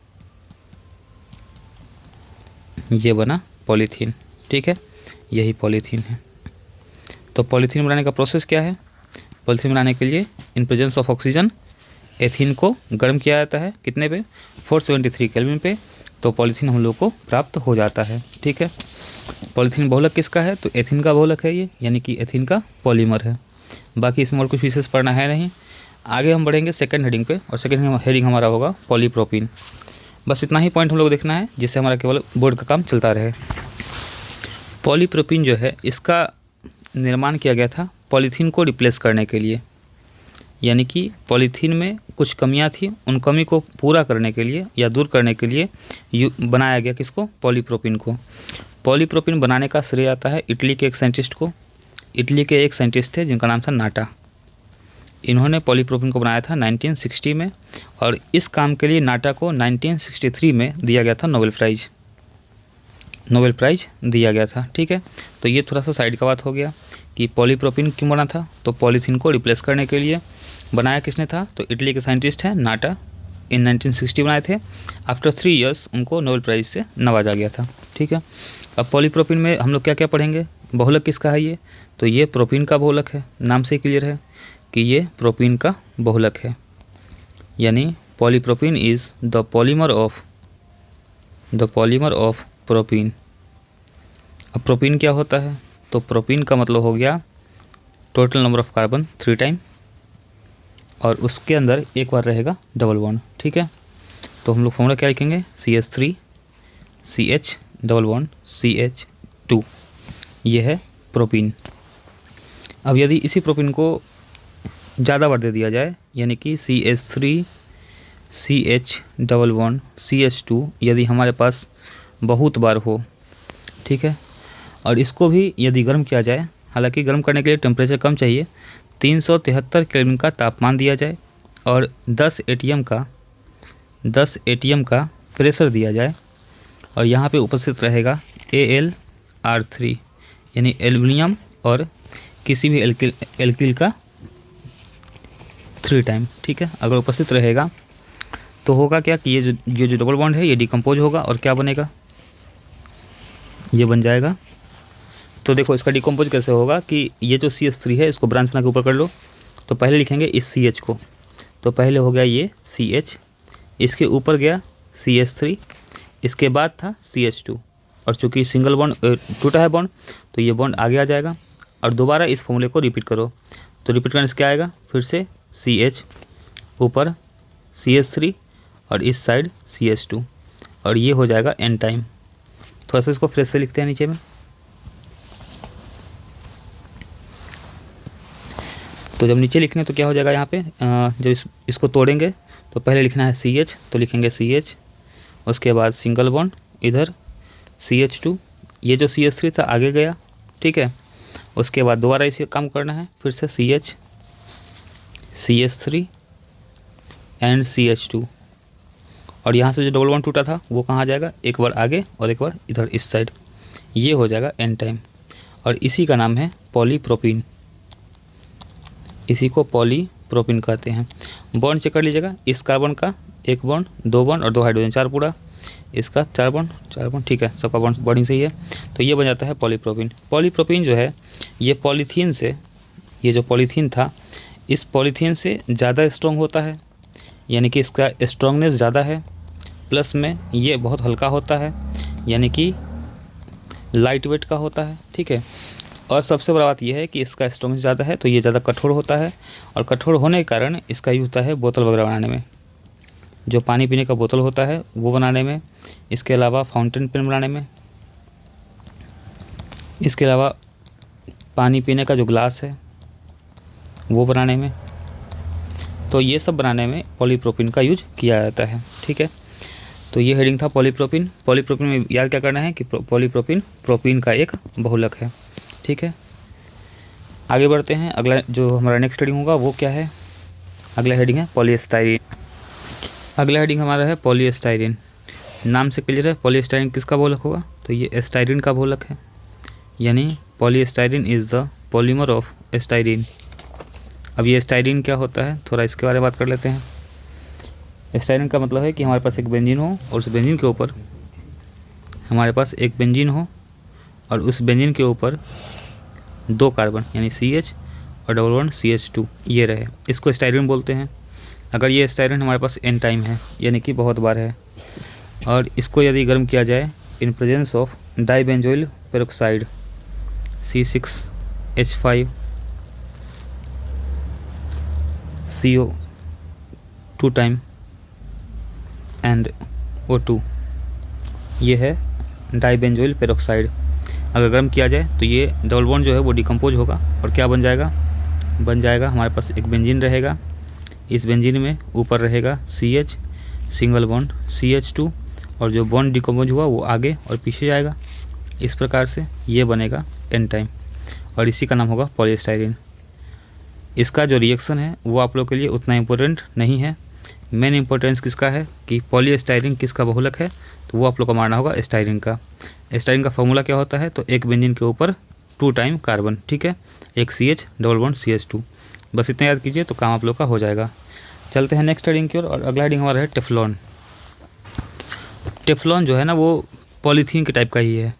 ये बना पॉलीथीन, ठीक है, यही पॉलीथीन है। तो पॉलीथीन बनाने का प्रोसेस क्या है, पॉलीथीन बनाने के लिए इन प्रेजेंस ऑफ ऑक्सीजन एथीन को गर्म किया जाता है, कितने पे, 473 केल्विन पे, तो पॉलीथीन हम लोग को प्राप्त हो जाता है, ठीक है। पॉलीथीन बहुलक किसका है, तो एथीन का बहुलक है ये, यानी कि एथीन का पॉलीमर है। बाकी इसमें और कुछ विशेष पढ़ना है नहीं। आगे हम बढ़ेंगे सेकंड हेडिंग पे, और सेकंड हेडिंग हमारा होगा पॉलीप्रोपिन। बस इतना ही पॉइंट हम लोग को देखना है, जिससे हमारा केवल बोर्ड का काम चलता रहे। पॉलीप्रोपिन जो है इसका निर्माण किया गया था पॉलीथीन को रिप्लेस करने के लिए, यानी कि पॉलीथीन में कुछ कमियां थी, उन कमी को पूरा करने के लिए या दूर करने के लिए बनाया गया किसको, पॉलीप्रोपिन को। पॉलीप्रोपिन बनाने का श्रेय आता है इटली के एक साइंटिस्ट को। इटली के एक साइंटिस्ट थे जिनका नाम था नाटा। इन्होंने पॉलीप्रोपिन को बनाया था 1960 में, और इस काम के लिए नाटा को 1963 में दिया गया था नोबेल प्राइज़ दिया गया था, ठीक है। तो ये थोड़ा सा साइड का बात हो गया कि पॉलीप्रोपिन क्यों बना था, तो पॉलीथीन को रिप्लेस करने के लिए बनाया किसने था, तो इटली के साइंटिस्ट हैं नाटा, इन 1960 बनाए थे। आफ्टर 3 इयर्स उनको नोबेल प्राइज़ से नवाजा गया था, ठीक है। अब पॉलीप्रोपिन में हम लोग क्या क्या पढ़ेंगे, बहुलक किसका है ये, तो ये प्रोपिन का बहुलक है, नाम से क्लियर है कि ये प्रोपिन का बहुलक है, यानी polypropene is the polymer of propene. अब प्रोपिन क्या होता है, तो प्रोपिन का मतलब हो गया total number of carbon 3 time, और उसके अंदर एक बार रहेगा डबल बॉन्ड, ठीक है। तो हम लोग फॉर्मूला क्या लिखेंगे, CH3 CH double bond CH2, ये है प्रोपिन। अब यदि इसी प्रोपिन को ज़्यादा बार दे दिया जाए, यानी कि CH3 CH double bond CH2 यदि हमारे पास बहुत बार हो, ठीक है, और इसको भी यदि गर्म किया जाए, हालांकि गर्म करने के लिए टेम्परेचर कम चाहिए, 373 केल्विन का तापमान दिया जाए और 10 एटीएम का प्रेशर दिया जाए और यहाँ पे उपस्थित रहेगा AlR3 यानी एल्युमिनियम और किसी भी एल्किल का 3 टाइम, ठीक है। अगर उपस्थित रहेगा तो होगा क्या कि ये जो डबल बॉन्ड है ये डिकम्पोज होगा और क्या बनेगा, ये बन जाएगा। तो देखो इसका डिकम्पोज कैसे होगा कि ये जो CH3 है इसको ब्रांच बना के ऊपर कर लो। तो पहले लिखेंगे इस CH को, तो पहले हो गया ये CH, इसके ऊपर गया CH3, इसके बाद था CH2 और चूँकि सिंगल बॉन्ड टूटा है बॉन्ड तो ये बॉन्ड आगे आ जाएगा और दोबारा इस फॉर्मूले को रिपीट करो। तो रिपीट करने से क्या आएगा, फिर से CH, ऊपर CH3 और इस साइड CH2 और ये हो जाएगा N टाइम। थोड़ा सा इसको फ्रेश से लिखते हैं नीचे में। तो जब नीचे लिखेंगे तो क्या हो जाएगा यहाँ पे, जब इसको तोड़ेंगे तो पहले लिखना है CH, तो लिखेंगे CH, उसके बाद सिंगल बॉन्ड इधर CH2, ये जो CH3 था आगे गया, ठीक है। उसके बाद दोबारा इसे काम करना है, फिर से CH, CH3 एंड CH2 और यहाँ से जो डबल बॉन्ड टूटा था वो कहाँ जाएगा, एक बार आगे और एक बार इधर इस साइड, ये हो जाएगा N टाइम और इसी का नाम है पॉलीप्रोपीन। इसी को पॉलीप्रोपीन कहते हैं। बॉन्ड चेक कर लीजिएगा, इस कार्बन का 1 बॉन्ड, 2 बॉन्ड और 2 हाइड्रोजन, 4 पूरा, इसका 4 बॉन्ड, ठीक है, सबका बॉन्डिंग सही है। तो ये बन जाता है पॉलीप्रोपीन। पॉलीप्रोपीन जो है ये पॉलीथीन से, ये जो पॉलीथीन था इस पॉलीथीन से ज़्यादा स्ट्रॉन्ग होता है, यानी कि इसका स्ट्रॉन्गनेस ज़्यादा है, प्लस में ये बहुत हल्का होता है यानी कि लाइट वेट का होता है, ठीक है। और सबसे बड़ा बात यह है कि इसका स्ट्रॉन्गनेस ज़्यादा है तो ये ज़्यादा कठोर होता है और कठोर होने के कारण इसका यूज होता है बोतल वगैरह बनाने में, जो पानी पीने का बोतल होता है वो बनाने में, इसके अलावा फाउंटेन पेन बनाने में, इसके अलावा पानी पीने का जो ग्लास है वो बनाने में, तो ये सब बनाने में पॉलीप्रोपीन का यूज किया जाता है, ठीक है। तो ये हेडिंग था पॉलीप्रोपीन। पॉलीप्रोपीन में याद क्या करना है कि पॉलीप्रोपीन प्रोपीन का एक बहुलक है, ठीक है। आगे बढ़ते हैं, अगला जो हमारा नेक्स्ट हेडिंग होगा वो क्या है, अगला हेडिंग है पॉलीस्टाइरीन। अगला हेडिंग हमारा है पॉलीस्टाइरीन। नाम से क्लियर है पॉलीस्टाइरीन किसका बहुलक होगा, तो ये एस्टाइरीन का बहुलक है, यानी polystyrene is the polymer of styrene. अब ये एस्टाइरीन क्या होता है, थोड़ा इसके बारे में बात कर लेते हैं। एस्टाइरीन का मतलब है कि हमारे पास एक बेंजीन हो और उस बेंजीन के ऊपर हमारे पास एक बेंजीन हो और उस बेंजीन के ऊपर 2 कार्बन यानी CH और डबल बॉन्ड CH2 ये रहे, इसको एस्टाइरीन बोलते हैं। अगर ये एस्टाइरीन हमारे पास N टाइम है यानी कि बहुत बार है और इसको यदि गर्म किया जाए in presence of dibenzoyl peroxide C6H5 CO2 time and O2, ये है डाइबेंजोइल पेरोक्साइड। अगर गर्म किया जाए तो ये डबल बॉन्ड जो है वो डिकम्पोज होगा और क्या बन जाएगा हमारे पास एक बेंजीन रहेगा, इस बेंजीन में ऊपर रहेगा CH, सिंगल बॉन्ड CH2 और जो बॉन्ड डिकम्पोज हुआ वो आगे और पीछे जाएगा, इस प्रकार से ये बनेगा N टाइम और इसी का नाम होगा पॉलीस्टाइरीन। इसका जो रिएक्शन है वो आप लोग के लिए उतना इम्पोर्टेंट नहीं है, मेन इंपॉर्टेंस किसका है कि पॉलीस्टाइरीन किसका बहुलक है, तो वो आप लोग को मारना होगा स्टाइरीन का। स्टाइरीन का फॉर्मूला क्या होता है, तो एक बेंजीन के ऊपर 2 टाइम कार्बन, ठीक है, एक CH डबल बॉन्ड CH2, बस इतना याद कीजिए तो काम आप लोग का हो जाएगा। चलते हैं नेक्स्ट हेडिंग की ओर और अगला हेडिंग हमारा है टेफ्लॉन। टेफ्लॉन जो है ना वो पॉलीथीन के टाइप का ही है,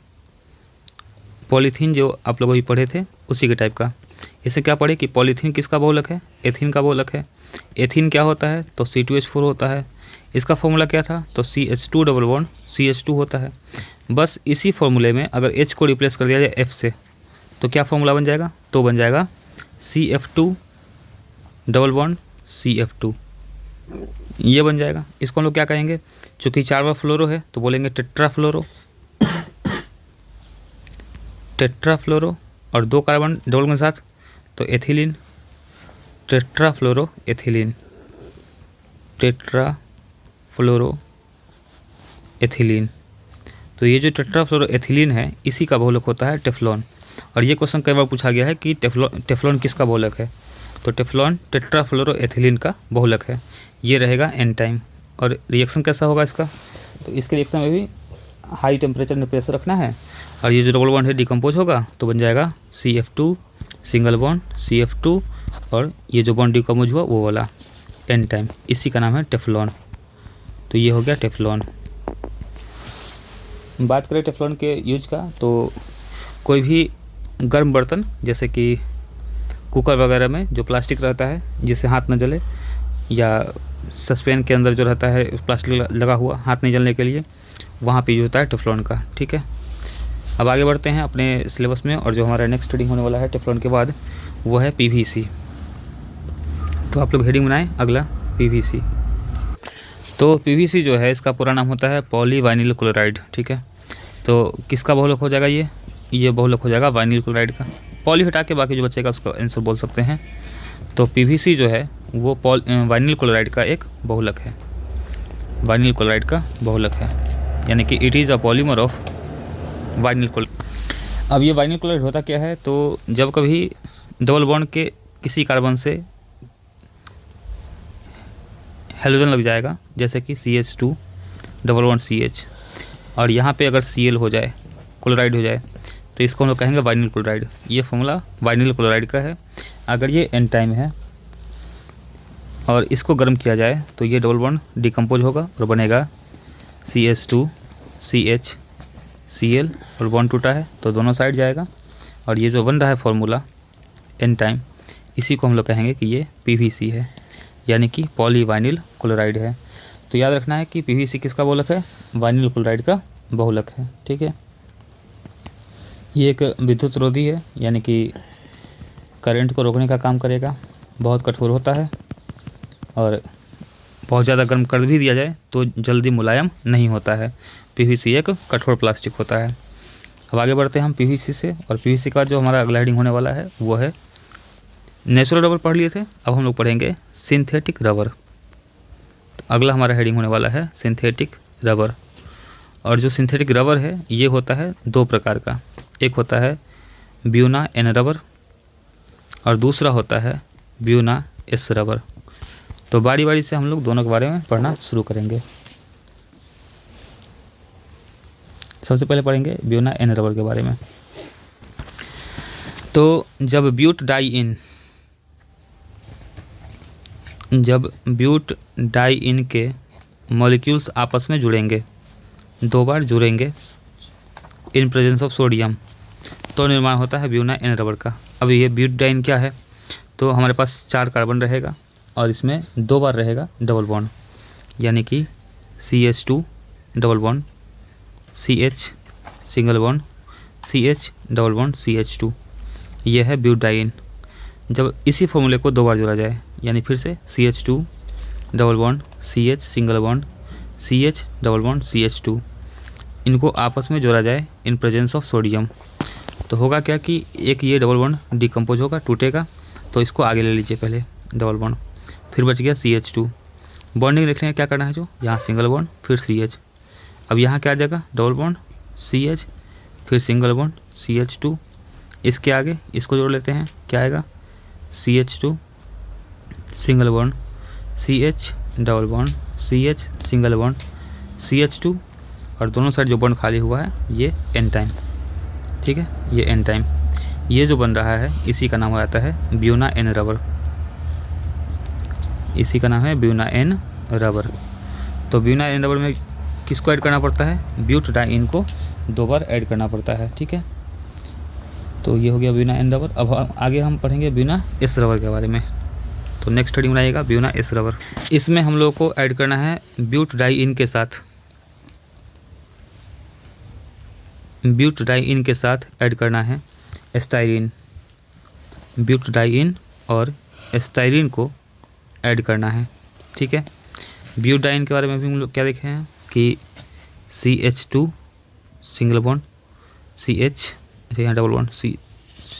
पॉलीथीन जो आप लोग अभी पढ़े थे उसी के टाइप का। इसे क्या पढ़े कि पॉलीथीन किसका बहुलक है, एथीन का बहुलक है। एथीन क्या होता है, तो C2H4 होता है। इसका फॉर्मूला क्या था, तो CH2 डबल बॉन्ड CH2 होता है। बस इसी फॉर्मूले में अगर H को रिप्लेस कर दिया जाए F से तो क्या फॉर्मूला बन जाएगा, तो बन जाएगा CF2 डबल बॉन्ड CF2, ये बन जाएगा। इसको हम लोग क्या कहेंगे, चूँकि 4 बार फ्लोरो है तो बोलेंगे टेट्राफ्लोरो, टेट्राफ्लोरो और 2 कार्बन डबल के साथ तो ethylene, tetrafluoro ethylene, tetrafluoro ethylene. तो ये जो टेट्राफ्लोरो एथिलीन है इसी का बहुलक होता है टेफ्लॉन। और ये क्वेश्चन कई बार पूछा गया है कि टेफ्लॉन किसका बहुलक है, तो टेफ्लॉन टेट्राफ्लोरोएथिलीन का बहुलक है, ये रहेगा एन टाइम। और रिएक्शन कैसा होगा इसका, तो इसके रिएक्शन में भी हाई टेम्परेचर में प्रेशर रखना है, और ये जो डबल बॉन्ड है डिकम्पोज होगा तो बन जाएगा CF2 सिंगल बॉन्ड CF2, और ये जो बॉन्ड डिकम्पोज हुआ वो वाला एन टाइम, इसी का नाम है टेफ्लॉन। तो ये हो गया टेफ्लॉन। बात करें टेफ्लॉन के यूज का, तो कोई भी गर्म बर्तन जैसे कि कुकर वगैरह में जो प्लास्टिक रहता है जिससे हाथ न जले, या सस्पेन के अंदर जो रहता है प्लास्टिक लगा हुआ हाथ नहीं जलने के लिए, वहाँ पे यूज होता है टेफ्लॉन का। ठीक है, अब आगे बढ़ते हैं अपने सिलेबस में, और जो हमारा नेक्स्ट रीडिंग होने वाला है टेफ्लॉन के बाद वो है PVC। तो आप लोग हेडिंग बनाएं अगला PVC। तो PVC जो है इसका पूरा नाम होता है पॉलीवाइनिल क्लोराइड। ठीक है, तो किसका बहुलक हो जाएगा, ये बहुलक हो जाएगा वाइनिल क्लोराइड का। पॉली हटा के बाकी जो बचेगा उसका आंसर बोल सकते हैं। तो PVC जो है वो वाइनिल क्लोराइड का एक बहुलक है, वाइनिल क्लोराइड का बहुलक है, यानी कि it is a polymer of vinyl chloride. अब ये वाइनिल क्लोराइड होता क्या है, तो जब कभी डबल बॉन्ड के किसी कार्बन से हेलोजन लग जाएगा, जैसे कि CH2 डबल बॉन्ड CH, और यहाँ पे अगर Cl हो जाए, क्लोराइड हो जाए, तो इसको हम लोग कहेंगे वाइनिल क्लोराइड। ये फॉर्मूला वाइनिल क्लोराइड का है। अगर ये एन टाइम है और इसको गर्म किया जाए तो ये डबल बॉन्ड डिकम्पोज होगा और बनेगा CH2 CH Cl, और बॉन्ड टूटा है तो दोनों साइड जाएगा, और ये जो बन रहा है फॉर्मूला एन टाइम, इसी को हम लोग कहेंगे कि ये PVC है, यानी कि पॉलीवाइनिल क्लोराइड है। तो याद रखना है कि PVC किसका बहुलक है, वाइनिल क्लोराइड का बहुलक है। ठीक है, ये एक विद्युत रोधी है, यानी कि करंट को रोकने का काम करेगा, बहुत कठोर होता है, और बहुत ज़्यादा गर्म कर भी दिया जाए तो जल्दी मुलायम नहीं होता है। PVC एक कठोर प्लास्टिक होता है। अब आगे बढ़ते हैं हम PVC से, और PVC का जो हमारा अगला हेडिंग होने वाला है वो है, नेचुरल रबर पढ़ लिए थे, अब हम लोग पढ़ेंगे सिंथेटिक रबर। तो अगला हमारा हेडिंग होने वाला है सिंथेटिक रबर। और जो सिंथेटिक रबर है ये होता है दो प्रकार का, एक होता है ब्यूना एन रबर और दूसरा होता है ब्यूना एस रबर। तो बारी बारी से हम लोग दोनों के बारे में पढ़ना शुरू करेंगे। सबसे पहले पढ़ेंगे ब्यूना एन रबर के बारे में। तो जब ब्यूट डाई इन के मॉलिक्यूल्स आपस में जुड़ेंगे, दो बार जुड़ेंगे इन प्रेजेंस ऑफ सोडियम, तो निर्माण होता है ब्यूना एन रबर का। अब ये ब्यूटाडाइन क्या है, तो हमारे पास 4 कार्बन रहेगा और इसमें 2 बार रहेगा डबल बॉन्ड, यानी कि CH2 double bond CH single bond CH double bond CH2, ये है ब्यूटाडाइन। जब इसी फॉर्मूले को 2 बार जोड़ा जाए, यानी फिर से CH2 double bond CH single bond CH double bond CH2, इनको आपस में जोड़ा जाए इन प्रेजेंस ऑफ सोडियम, तो होगा क्या कि एक ये डबल बॉन्ड डिकम्पोज होगा, टूटेगा, तो इसको आगे ले लीजिए पहले डबल बॉन्ड, फिर बच गया CH2। बॉन्डिंग देख लेंगे क्या करना है, जो यहाँ सिंगल बॉन्ड फिर CH, अब यहाँ क्या आ जाएगा डबल बॉन्ड CH फिर सिंगल बॉन्ड CH2, इसके आगे इसको जोड़ लेते हैं, क्या आएगा CH2 single bond CH double bond CH single bond CH2, और दोनों साइड जो बॉन्ड खाली हुआ है ये एन टाइम। ठीक है, ये एन टाइम, ये जो बन रहा है इसी का नाम हो जाता है ब्यूना एन रबर, इसी का नाम है ब्यूना एन रबर। तो ब्यूना एन रबर में किसको ऐड करना पड़ता है, ब्यूटाडाइन को 2 बार ऐड करना पड़ता है। ठीक है, तो ये हो गया ब्यूना एन रबर। अब आगे हम पढ़ेंगे ब्यूना एस रबर के बारे में। तो नेक्स्ट हेडिंग बनाइएगा ब्यूना एस रबर। इसमें हम लोग को ऐड करना है ब्यूटाडाइन के साथ, ब्यूटाडाइन के साथ ऐड करना है स्टाइरिन, ब्यूटाडाइन और स्टाइरिन को ऐड करना है। ठीक है, ब्यूटाडाइन के बारे में भी हम लोग क्या देखे हैं कि CH2 सिंगल बॉन्ड CH, अच्छा यहाँ डबल बॉन्ड C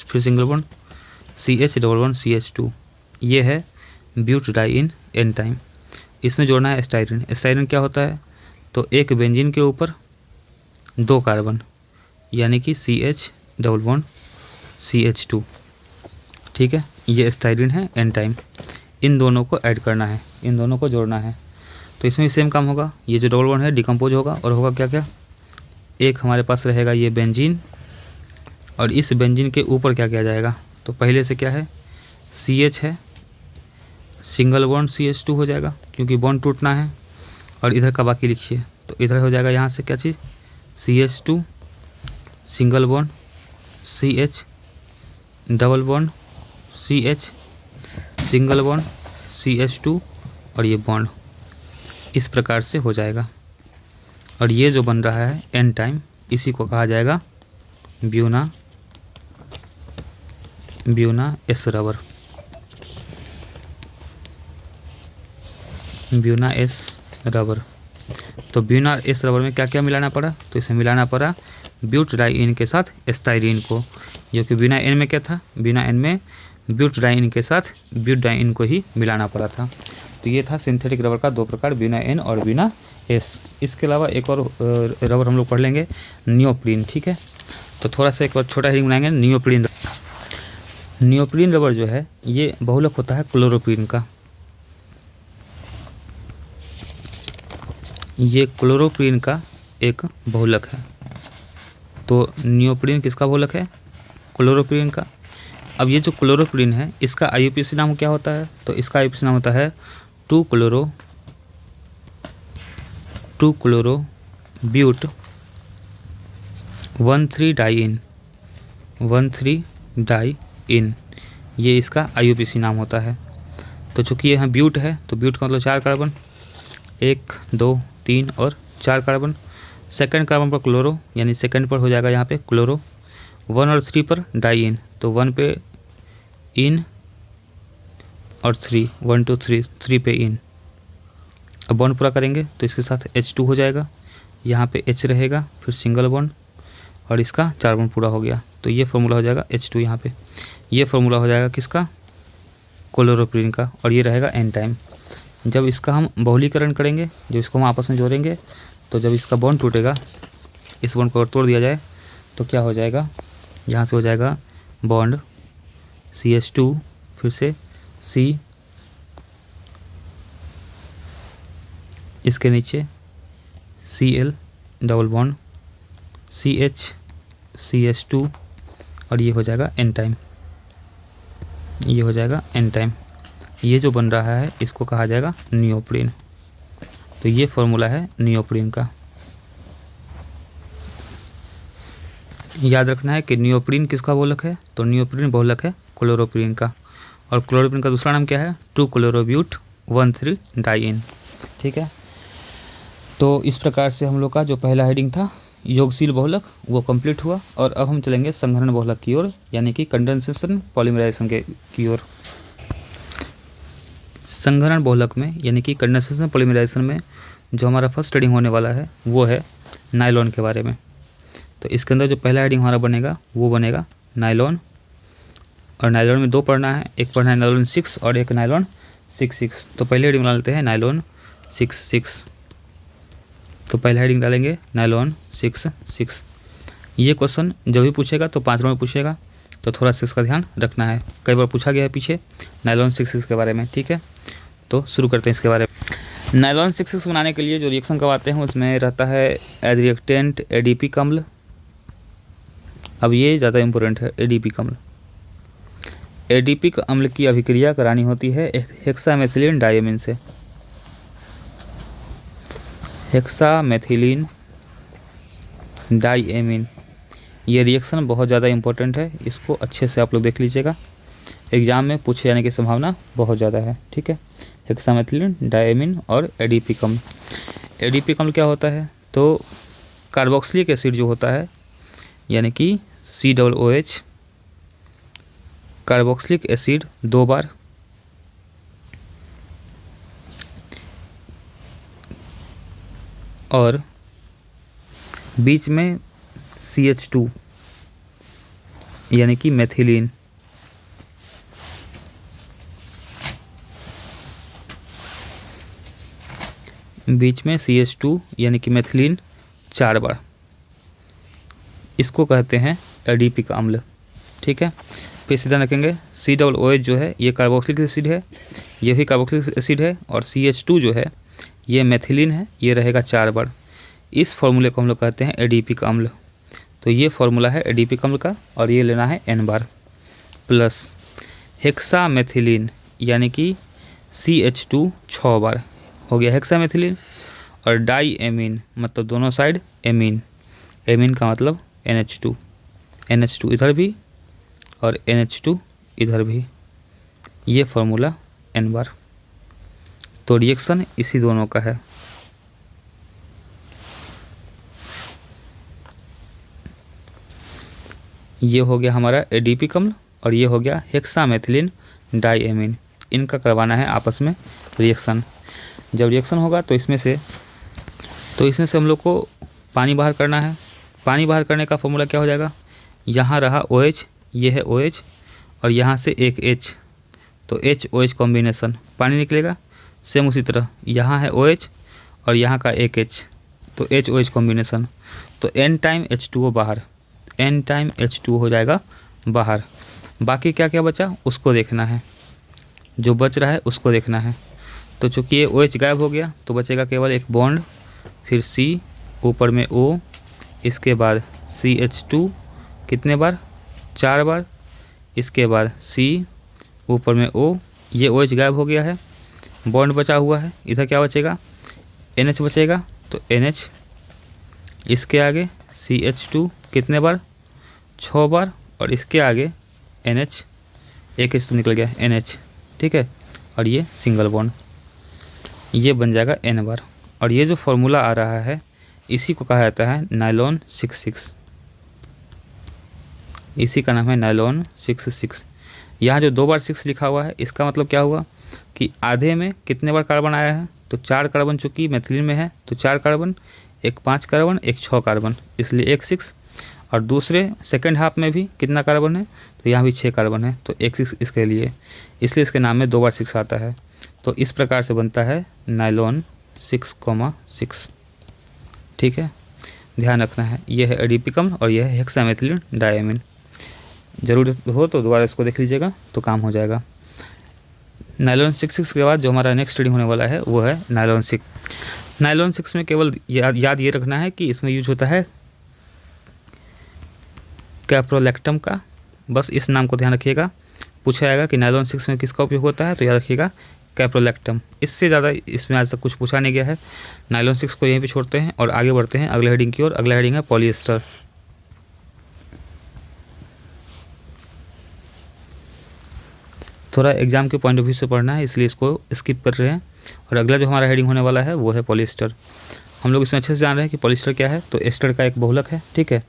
फिर single bond CH double bond CH2, ये है ब्यूटाडाइन एन टाइम। इसमें जोड़ना है स्टाइरिन। स्टाइरिन क्या होता है, तो एक बेंजीन के ऊपर 2 कार्बन, यानी कि CH डबल बॉन्ड CH2। ठीक है, ये स्टाइरिन है एन टाइम। इन दोनों को ऐड करना है, इन दोनों को जोड़ना है। तो इसमें भी सेम काम होगा, ये जो डबल बॉन्ड है डिकम्पोज होगा और होगा क्या क्या, एक हमारे पास रहेगा ये बेंजीन, और इस बेंजीन के ऊपर क्या किया जाएगा, तो पहले से क्या है CH है, सिंगल बॉन्ड CH2 हो जाएगा क्योंकि बॉन्ड टूटना है। और इधर का बाकी लिखिए, तो इधर हो जाएगा यहाँ से क्या चीज़ CH2 single bond CH, double bond CH, single bond CH2 और ये बॉन्ड इस प्रकार से हो जाएगा। और ये जो बन रहा है एन टाइम, इसी को कहा जाएगा Buena S rubber, Buena S rubber. तो ब्यूना एस रबर में क्या क्या मिलाना पड़ा, तो इसे मिलाना पड़ा ब्यूट डाइइन के साथ स्टाइरिन को, जो कि ब्यूना एन में क्या था, ब्यूना एन में ब्यूट डाइइन के साथ ब्यूट डाइइन को ही मिलाना पड़ा था। तो ये था सिंथेटिक रबर का दो प्रकार, ब्यूना एन और ब्यूना एस। इसके अलावा एक और रबर हम लोग पढ़ लेंगे नियोप्रीन, ठीक है। तो थोड़ा सा एक बार छोटा हेडिंग बनाएंगे, नियोप्रीन। नियोप्रीन रबर जो है ये बहुलक होता है क्लोरोप्रीन का, ये क्लोरोप्रीन का एक बहुलक है। तो नियोप्रीन किसका बहुलक है, क्लोरोप्रीन का। अब ये जो क्लोरोप्रीन है इसका IUPAC नाम क्या होता है, तो इसका IUPAC नाम होता है 2 क्लोरो ब्यूट 1,3 डाइइन, ये इसका IUPAC नाम होता है। तो चूँकि यहाँ ब्यूट है तो ब्यूट का मतलब 4 कार्बन, 1 2 3 और 4 कार्बन। सेकंड कार्बन पर क्लोरो, यानी सेकंड पर हो जाएगा यहाँ पे क्लोरो। 1 और 3 पर डाइइन, तो 1 पे इन और 3, 1 2 3 पे इन। अब बॉन्ड पूरा करेंगे तो इसके साथ H2 हो जाएगा, यहाँ पे H रहेगा, फिर सिंगल बॉन्ड और इसका 4 बॉन्ड पूरा हो गया। तो ये फॉर्मूला हो जाएगा H2 यहाँ पे, ये फॉर्मूला हो जाएगा किसका, क्लोरोप्रीन का, और ये रहेगा एन टाइम। जब इसका हम बहुलीकरण करेंगे, जब इसको हम आपस में जोड़ेंगे, तो जब इसका बॉन्ड टूटेगा, इस बॉन्ड को तोड़ दिया जाए तो क्या हो जाएगा, यहाँ से हो जाएगा बॉन्ड CH2, फिर से C, इसके नीचे Cl double bond CH CH2 और ये हो जाएगा एन टाइम, ये हो जाएगा एन टाइम। ये जो बन रहा है इसको कहा जाएगा नियोप्रीन। तो ये फॉर्मूला है नियोप्रीन का। याद रखना है कि नियोप्रीन किसका बहुलक है, तो नियोप्रीन बहुलक है क्लोरोप्रीन का, और क्लोरोप्रीन का दूसरा नाम क्या है, 2 क्लोरोब्यूट 1,3 डाइइन, ठीक है। तो इस प्रकार से हम लोग का जो पहला हेडिंग था योगशील बहुलक वो कंप्लीट हुआ, और अब हम चलेंगे संघनन बहुलक की ओर, यानी कि कंडेंसेशन पॉलीमराइजेशन की ओर। संघनन बहुलक में यानी कि कंडेंसेशन पॉलीमराइजेशन में जो हमारा फर्स्ट हेडिंग होने वाला है वो है नायलॉन के बारे में। तो इसके अंदर जो पहला हेडिंग हमारा बनेगा वो बनेगा नायलॉन, और नायलॉन में 2 पढ़ना है, एक पढ़ना है नायलॉन 6 और एक नायलॉन 6. तो पहले हेडिंग बना लेते हैं नायलॉन 6. तो पहला हेडिंग डालेंगे नायलॉन 6. ये क्वेश्चन जब भी पूछेगा तो 5 में पूछेगा, तो थोड़ा सा इसका ध्यान रखना है, कई बार पूछा गया है पीछे नायलॉन 6 के बारे में, ठीक है। तो शुरू करते हैं इसके बारे में। नायलॉन 6 बनाने के लिए जो रिएक्शन करवाते हैं उसमें रहता है एज रिएक्टेंट ADP का अम्ल। अब ये ज़्यादा इम्पोर्टेंट है, ADP का अम्ल। ADP का अम्ल की अभिक्रिया करानी होती है हेक्सामेथिलीन डायमीन से। हेक्सामेथिलीन डायमीन, ये रिएक्शन बहुत ज़्यादा इम्पोर्टेंट है, इसको अच्छे से आप लोग देख लीजिएगा, एग्जाम में पूछे जाने की संभावना बहुत ज़्यादा है, ठीक है। हेक्सामेथिलीन डायमीन और ADP का अम्ल। ADP का अम्ल क्या होता है, तो कार्बोक्सिलिक एसिड जो होता है, यानी कि COOH, कार्बोक्सिलिक एसिड 2 बार, और बीच में CH2 यानी कि मेथिलीन, बीच में CH2 यानी कि मेथिलीन 4 बार, इसको कहते हैं ADP का अम्ल, ठीक है। फिर सीधा रखेंगे COOH जो है ये कार्बोक्सिलिक एसिड है, ये भी कार्बोक्सिलिक एसिड है, और CH2 जो है ये मेथिलीन है, ये रहेगा 4 बार। इस फॉर्मूले को हम लोग कहते हैं एडिपिक अम्ल। तो ये फॉर्मूला है एडिपिक अम्ल का, और ये लेना है n बार, प्लस हेक्सामेथिलीन यानी कि CH2 6 बार हो गया हेक्सामेथिलीन, और डाई एमीन मतलब दोनों साइड एमीन, एमीन का मतलब NH2, NH2 इधर भी और NH2 इधर भी, ये फॉर्मूला n बार। तो रिएक्शन इसी दोनों का है। ये हो गया हमारा एडिपिक अम्ल, और ये हो गया हेक्सामेथिलीन डाईएमीन। इनका करवाना है आपस में रिएक्शन। जब रिएक्शन होगा तो इसमें से हम लोग को पानी बाहर करना है। पानी बाहर करने का फॉर्मूला क्या हो जाएगा, यहाँ रहा OH, ये है OH, और यहाँ से एक H, तो H-OH कॉम्बिनेशन, पानी निकलेगा। सेम उसी तरह यहाँ है OH और यहाँ का एक H, तो H-OH कॉम्बिनेशन, तो N टाइम H2O बाहर, N टाइम H2O हो जाएगा बाहर। बाकी क्या क्या बचा उसको देखना है, जो बच रहा है उसको देखना है। तो चूँकि ये OH गायब हो गया तो बचेगा केवल एक बॉन्ड, फिर C, ऊपर में O, इसके बाद CH2 कितने बार, 4 बार, इसके बाद C, ऊपर में O, ये OH गायब हो गया है, बॉन्ड बचा हुआ है। इधर क्या बचेगा, NH बचेगा, तो NH, इसके आगे CH2 कितने बार, 6 बार, और इसके आगे NH, एक H तो निकल गया NH, ठीक है, और ये सिंगल बॉन्ड, ये बन जाएगा n बार। और ये जो फॉर्मूला आ रहा है इसी को कहा जाता है नायलॉन 66, इसी का नाम है नायलॉन 66। यहाँ जो 2 बार 6 लिखा हुआ है इसका मतलब क्या हुआ कि आधे में कितने बार कार्बन आया है, तो 4 कार्बन चूँकि मेथिलीन में है तो 4 कार्बन, एक 5 कार्बन, एक 6 कार्बन, इसलिए एक 6। और दूसरे सेकंड हाफ में भी कितना कार्बन है, तो यहाँ भी 6 कार्बन है, तो एक 6 इसके लिए, इसलिए इसके नाम में 2 बार 6 आता है। तो इस प्रकार से बनता है नायलॉन 6,6, ठीक है, ध्यान रखना है। ये है एडिपिक अम्ल और यह है हेक्सामेथिलीन डाईएमीन। ज़रूरत हो तो दोबारा इसको देख लीजिएगा तो काम हो जाएगा। नायलॉन 66 के बाद जो हमारा नेक्स्ट रीडिंग होने वाला है वो है नायलॉन 6। नायलॉन 6 में केवल याद ये रखना है कि इसमें यूज होता है कैप्रोलैक्टम का, बस इस नाम को ध्यान रखिएगा। पूछा जाएगा कि नायलॉन 6 में किसका उपयोग होता है, तो याद रखिएगा कैप्रोलैक्टम। इससे ज़्यादा इसमें आज तक कुछ पूछा नहीं गया है। नायलॉन 6 को यहीं पे छोड़ते हैं और आगे बढ़ते हैं अगले हेडिंग की ओर। अगला हेडिंग है पॉलिएस्टर। थोड़ा एग्जाम के पॉइंट ऑफ व्यू से पढ़ना है इसलिए इसको स्किप कर रहे हैं। और अगला जो हमारा हेडिंग होने वाला है वो है पॉलिएस्टर। हम लोग इसमें अच्छे से जान रहे हैं कि पॉलिएस्टर क्या है। तो एस्टर का एक बहुलक है, ठीक है।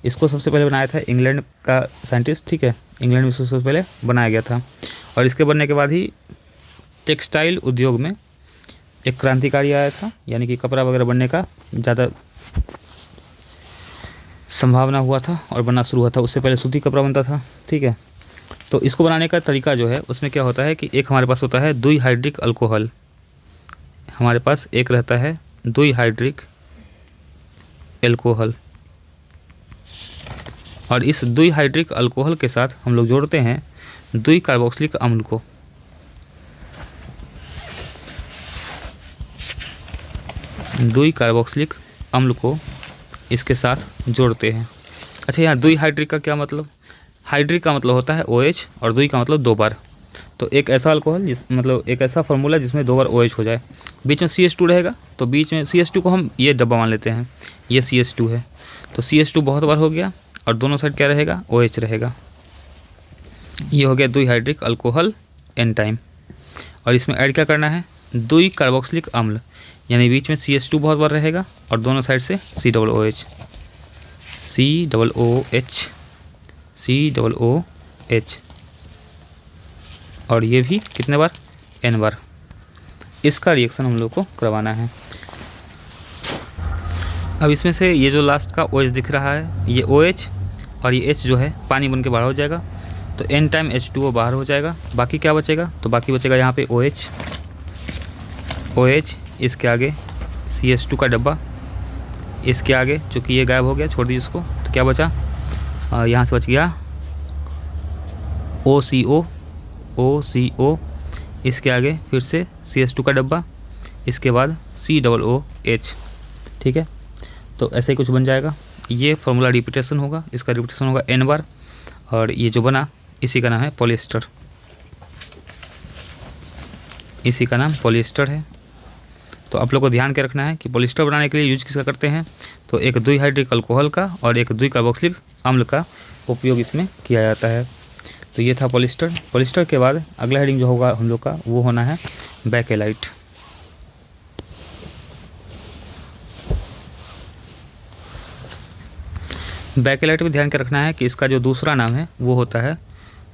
इसको सबसे पहले बनाया था इंग्लैंड का साइंटिस्ट, ठीक है, इंग्लैंड में सबसे पहले बनाया गया था। और इसके बनने के बाद ही टेक्सटाइल उद्योग में एक क्रांतिकारी आया था, यानी कि कपड़ा वगैरह बनने का ज़्यादा संभावना हुआ था और बनना शुरू हुआ था। उससे पहले सूती कपड़ा बनता था, ठीक है। तो इसको बनाने का तरीका जो है उसमें क्या होता है कि एक हमारे पास होता है 2 हाइड्रिक अल्कोहल, हमारे पास एक रहता है 2 हाइड्रिक एल्कोहल, और इस 2 हाइड्रिक अल्कोहल के साथ हम लोग जोड़ते हैं 2 कार्बोक्सिलिक अम्ल को। दुई कार्बोक्सिलिक अम्ल को इसके साथ जोड़ते हैं। अच्छा, यहाँ 2 हाइड्रिक का क्या मतलब, हाइड्रिक का मतलब होता है OH और 2 का मतलब 2 बार। तो एक ऐसा अल्कोहल मतलब एक ऐसा फार्मूला जिसमें 2 बार OH हो जाए, बीच में CH2 रहेगा, तो बीच में CH2 को हम ये डब्बा मान लेते हैं, ये CH2 है, तो CH2 बहुत बार हो गया और दोनों साइड क्या रहेगा, OH रहेगा। ये हो गया 2 हाइड्रिक अल्कोहल N टाइम। और इसमें ऐड क्या करना है, 2 कार्बोक्सिलिक अम्ल, यानी बीच में CH2 बहुत बार रहेगा और दोनों साइड से COOH, COOH, और ये भी कितने बार, N बार। इसका रिएक्शन हम लोग को करवाना है। अब इसमें से ये जो लास्ट का OH दिख रहा है, ये OH और ये H जो है पानी बन के बाहर हो जाएगा, तो N टाइम H2O बाहर हो जाएगा। बाकी क्या बचेगा, तो बाकी बचेगा यहाँ पे OH, इसके आगे CH2 का डब्बा, इसके आगे चूँकि ये गायब हो गया, छोड़ दीजिए इसको, तो क्या बचा, यहाँ से बच गया OCO, इसके आगे फिर से CH2 का डब्बा, इसके बाद COOH। ठीक है, तो ऐसे ही कुछ बन जाएगा। ये फॉर्मूला रिपीटेशन होगा, इसका रिपीटेशन होगा N बार, और ये जो बना इसी का नाम है पॉलिएस्टर, इसी का नाम पॉलिएस्टर है। तो आप लोग को ध्यान के रखना है कि पॉलिएस्टर बनाने के लिए यूज किसका करते हैं, तो एक द्विहाइड्रिक अल्कोहल का और एक द्विकार्बोक्सिलिक अम्ल का उपयोग इसमें किया जाता है। तो ये था पॉलिएस्टर। पॉलिएस्टर के बाद अगला हेडिंग जो होगा हम लोग का वो होना है बेकेलाइट। बेकेलाइट में ध्यान के रखना है कि इसका जो दूसरा नाम है वो होता है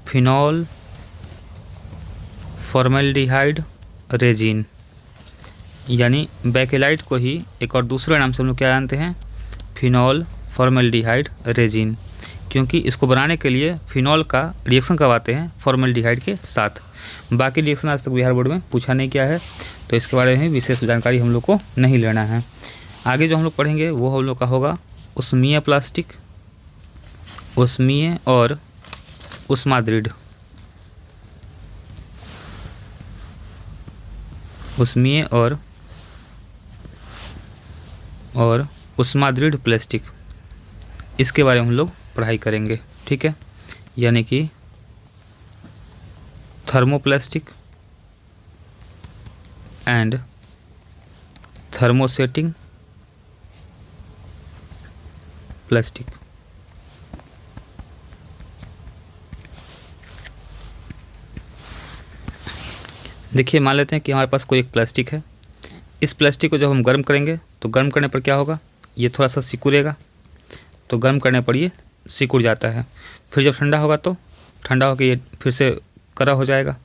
फिनॉल फॉर्मेल्डिहाइड रेजिन, यानी बेकेलाइट को ही एक और दूसरे नाम से हम लोग क्या जानते हैं, फिनॉल फॉर्मेल्डिहाइड रेजिन, क्योंकि इसको बनाने के लिए फिनॉल का रिएक्शन करवाते हैं फॉर्मेल्डिहाइड के साथ। बाकी रिएक्शन आज तक बिहार बोर्ड में पूछा नहीं किया है, तो इसके बारे में विशेष जानकारी हम लोग को नहीं लेना है। आगे जो हम लोग पढ़ेंगे वो हम लोग का होगा उष्मीय प्लास्टिक, उष्मीय और उष्मादृढ़, उष्मीय और उष्मादृढ़ प्लास्टिक, इसके बारे में हम लोग पढ़ाई करेंगे। ठीक है, यानी कि थर्मोप्लास्टिक एंड थर्मोसेटिंग प्लास्टिक। देखिए, मान लेते हैं कि हमारे पास कोई एक प्लास्टिक है। इस प्लास्टिक को जब हम गर्म करेंगे तो गर्म करने पर क्या होगा, ये थोड़ा सा सिकुड़ेगा, तो गर्म करने पर ये सिकुड़ जाता है। फिर जब ठंडा होगा तो ठंडा होकर ये फिर से कड़ा हो जाएगा।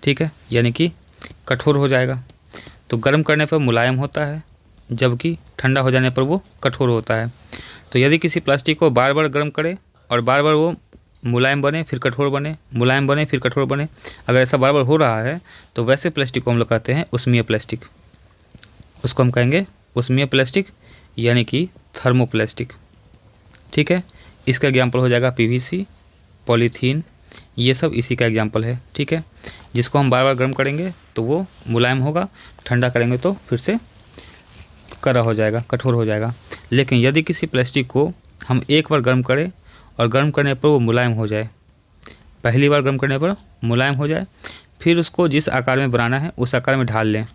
ठीक है, यानी कि कठोर हो जाएगा। तो गर्म करने पर मुलायम होता है, जबकि ठंडा हो जाने पर वो कठोर होता है। तो यदि किसी प्लास्टिक को बार बार गर्म करे और बार बार वो मुलायम बने फिर कठोर बने, मुलायम बने फिर कठोर बने, अगर ऐसा बार बार हो रहा है तो वैसे प्लास्टिक को हम लोग कहते हैं उष्मीय प्लास्टिक। उसको हम कहेंगे उष्मीय प्लास्टिक, यानी कि थर्मोप्लास्टिक। ठीक है, इसका एग्जाम्पल हो जाएगा PVC, पॉलीथीन, ये सब इसी का एग्जाम्पल है। ठीक है, जिसको हम बार बार गर्म करेंगे तो वो मुलायम होगा, ठंडा करेंगे तो फिर से कड़ा हो जाएगा, कठोर हो जाएगा। लेकिन यदि किसी प्लास्टिक को हम एक बार गर्म करें और गर्म करने पर वो मुलायम हो जाए, पहली बार गर्म करने पर मुलायम हो जाए, फिर उसको जिस आकार में बनाना है उस आकार में ढाल लें,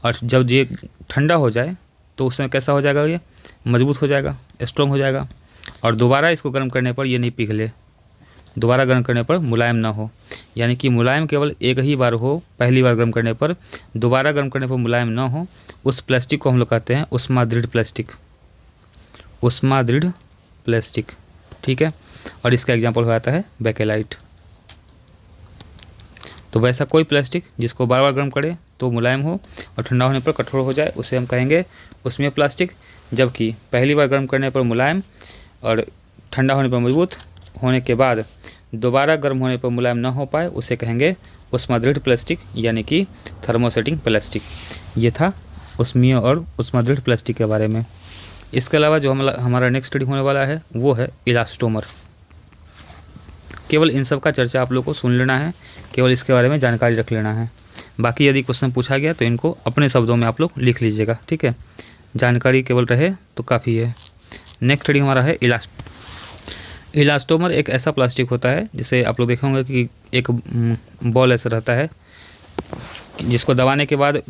और जब ये ठंडा हो जाए तो उसमें कैसा हो जाएगा, ये मजबूत हो जाएगा, स्ट्रॉन्ग हो जाएगा, और दोबारा इसको गर्म करने पर ये नहीं पिघले, दोबारा गर्म करने पर मुलायम ना हो। यानी कि मुलायम केवल एक ही बार हो, पहली बार गर्म करने पर, दोबारा गर्म करने पर मुलायम ना हो, उस प्लास्टिक को हम लोग कहते हैं उष्मादृढ़ प्लास्टिक, उष्मादृढ़ प्लास्टिक। ठीक है, और इसका एग्जाम्पल हो जाता है बेकेलाइट। तो वैसा कोई प्लास्टिक जिसको बार बार गर्म करे तो मुलायम हो और ठंडा होने पर कठोर हो जाए, उसे हम कहेंगे उष्मीय प्लास्टिक। जबकि पहली बार गर्म करने पर मुलायम और ठंडा होने पर मजबूत होने के बाद दोबारा गर्म होने पर मुलायम ना हो पाए, उसे कहेंगे उष्मादृढ़ प्लास्टिक, यानी कि थर्मोसेटिंग प्लास्टिक। ये था उष्मीय और उष्मादृढ़ प्लास्टिक के बारे में। इसके अलावा जो हमारा नेक्स्ट स्टडी होने वाला है वो है इलास्टोमर। केवल इन सब का चर्चा आप लोग को सुन लेना है, केवल इसके बारे में जानकारी रख लेना है। बाकी यदि क्वेश्चन पूछा गया तो इनको अपने शब्दों में आप लोग लिख लीजिएगा। ठीक है, जानकारी केवल रहे तो काफ़ी है। नेक्स्ट स्टडी हमारा है इलास्टोमर। एक ऐसा प्लास्टिक होता है जिसे आप लोग देखे होंगे कि एक बॉल ऐसा रहता है, जिसको दबाने के बाद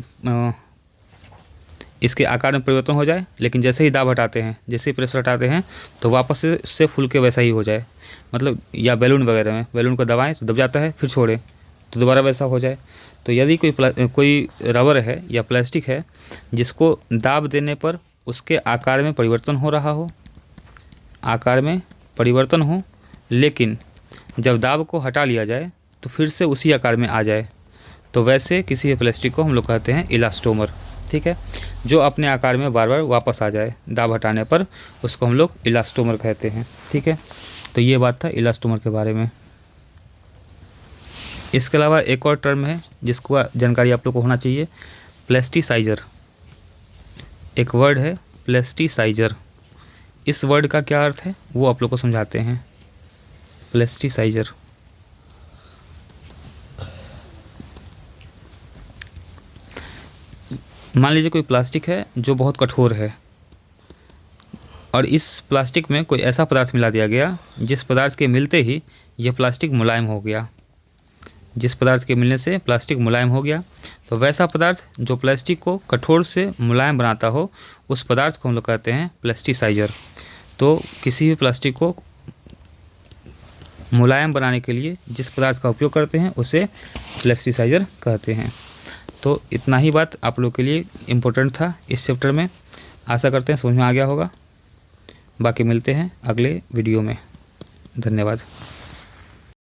इसके आकार में परिवर्तन हो जाए, लेकिन जैसे ही दाब हटाते हैं, जैसे ही प्रेशर हटाते हैं तो वापस से फूल के वैसा ही हो जाए। मतलब या बैलून वगैरह में, बैलून को दबाएं तो दब जाता है, फिर छोड़ें तो दोबारा वैसा हो जाए। तो यदि कोई रबर है या प्लास्टिक है जिसको दाब देने पर उसके आकार में परिवर्तन हो रहा हो, आकार में परिवर्तन हो, लेकिन जब दाब को हटा लिया जाए तो फिर से उसी आकार में आ जाए, तो वैसे किसी प्लास्टिक को हम लोग कहते हैं इलास्टोमर। ठीक है, जो अपने आकार में बार बार वापस आ जाए दाब हटाने पर, उसको हम लोग इलास्टोमर कहते हैं। ठीक है, तो ये बात था इलास्टोमर के बारे में। इसके अलावा एक और टर्म है जिसको जानकारी आप लोग को होना चाहिए, प्लास्टिसाइजर। एक वर्ड है प्लास्टिसाइजर। इस वर्ड का क्या अर्थ है वो आप लोग को समझाते हैं। प्लास्टिसाइजर मान लीजिए कोई प्लास्टिक है जो बहुत कठोर है और इस प्लास्टिक में कोई ऐसा पदार्थ मिला दिया गया जिस पदार्थ के मिलते ही यह प्लास्टिक मुलायम हो गया। जिस पदार्थ के मिलने से प्लास्टिक मुलायम हो गया, तो वैसा पदार्थ जो प्लास्टिक को कठोर से मुलायम बनाता हो उस पदार्थ को हम लोग कहते हैं प्लास्टिसाइजर। तो किसी भी प्लास्टिक को मुलायम बनाने के लिए जिस पदार्थ का उपयोग करते हैं उसे प्लास्टिसाइजर कहते हैं। तो इतना ही बात आप लोग के लिए इम्पोर्टेंट था इस चैप्टर में। आशा करते हैं समझ में आ गया होगा। बाकी मिलते हैं अगले वीडियो में। धन्यवाद।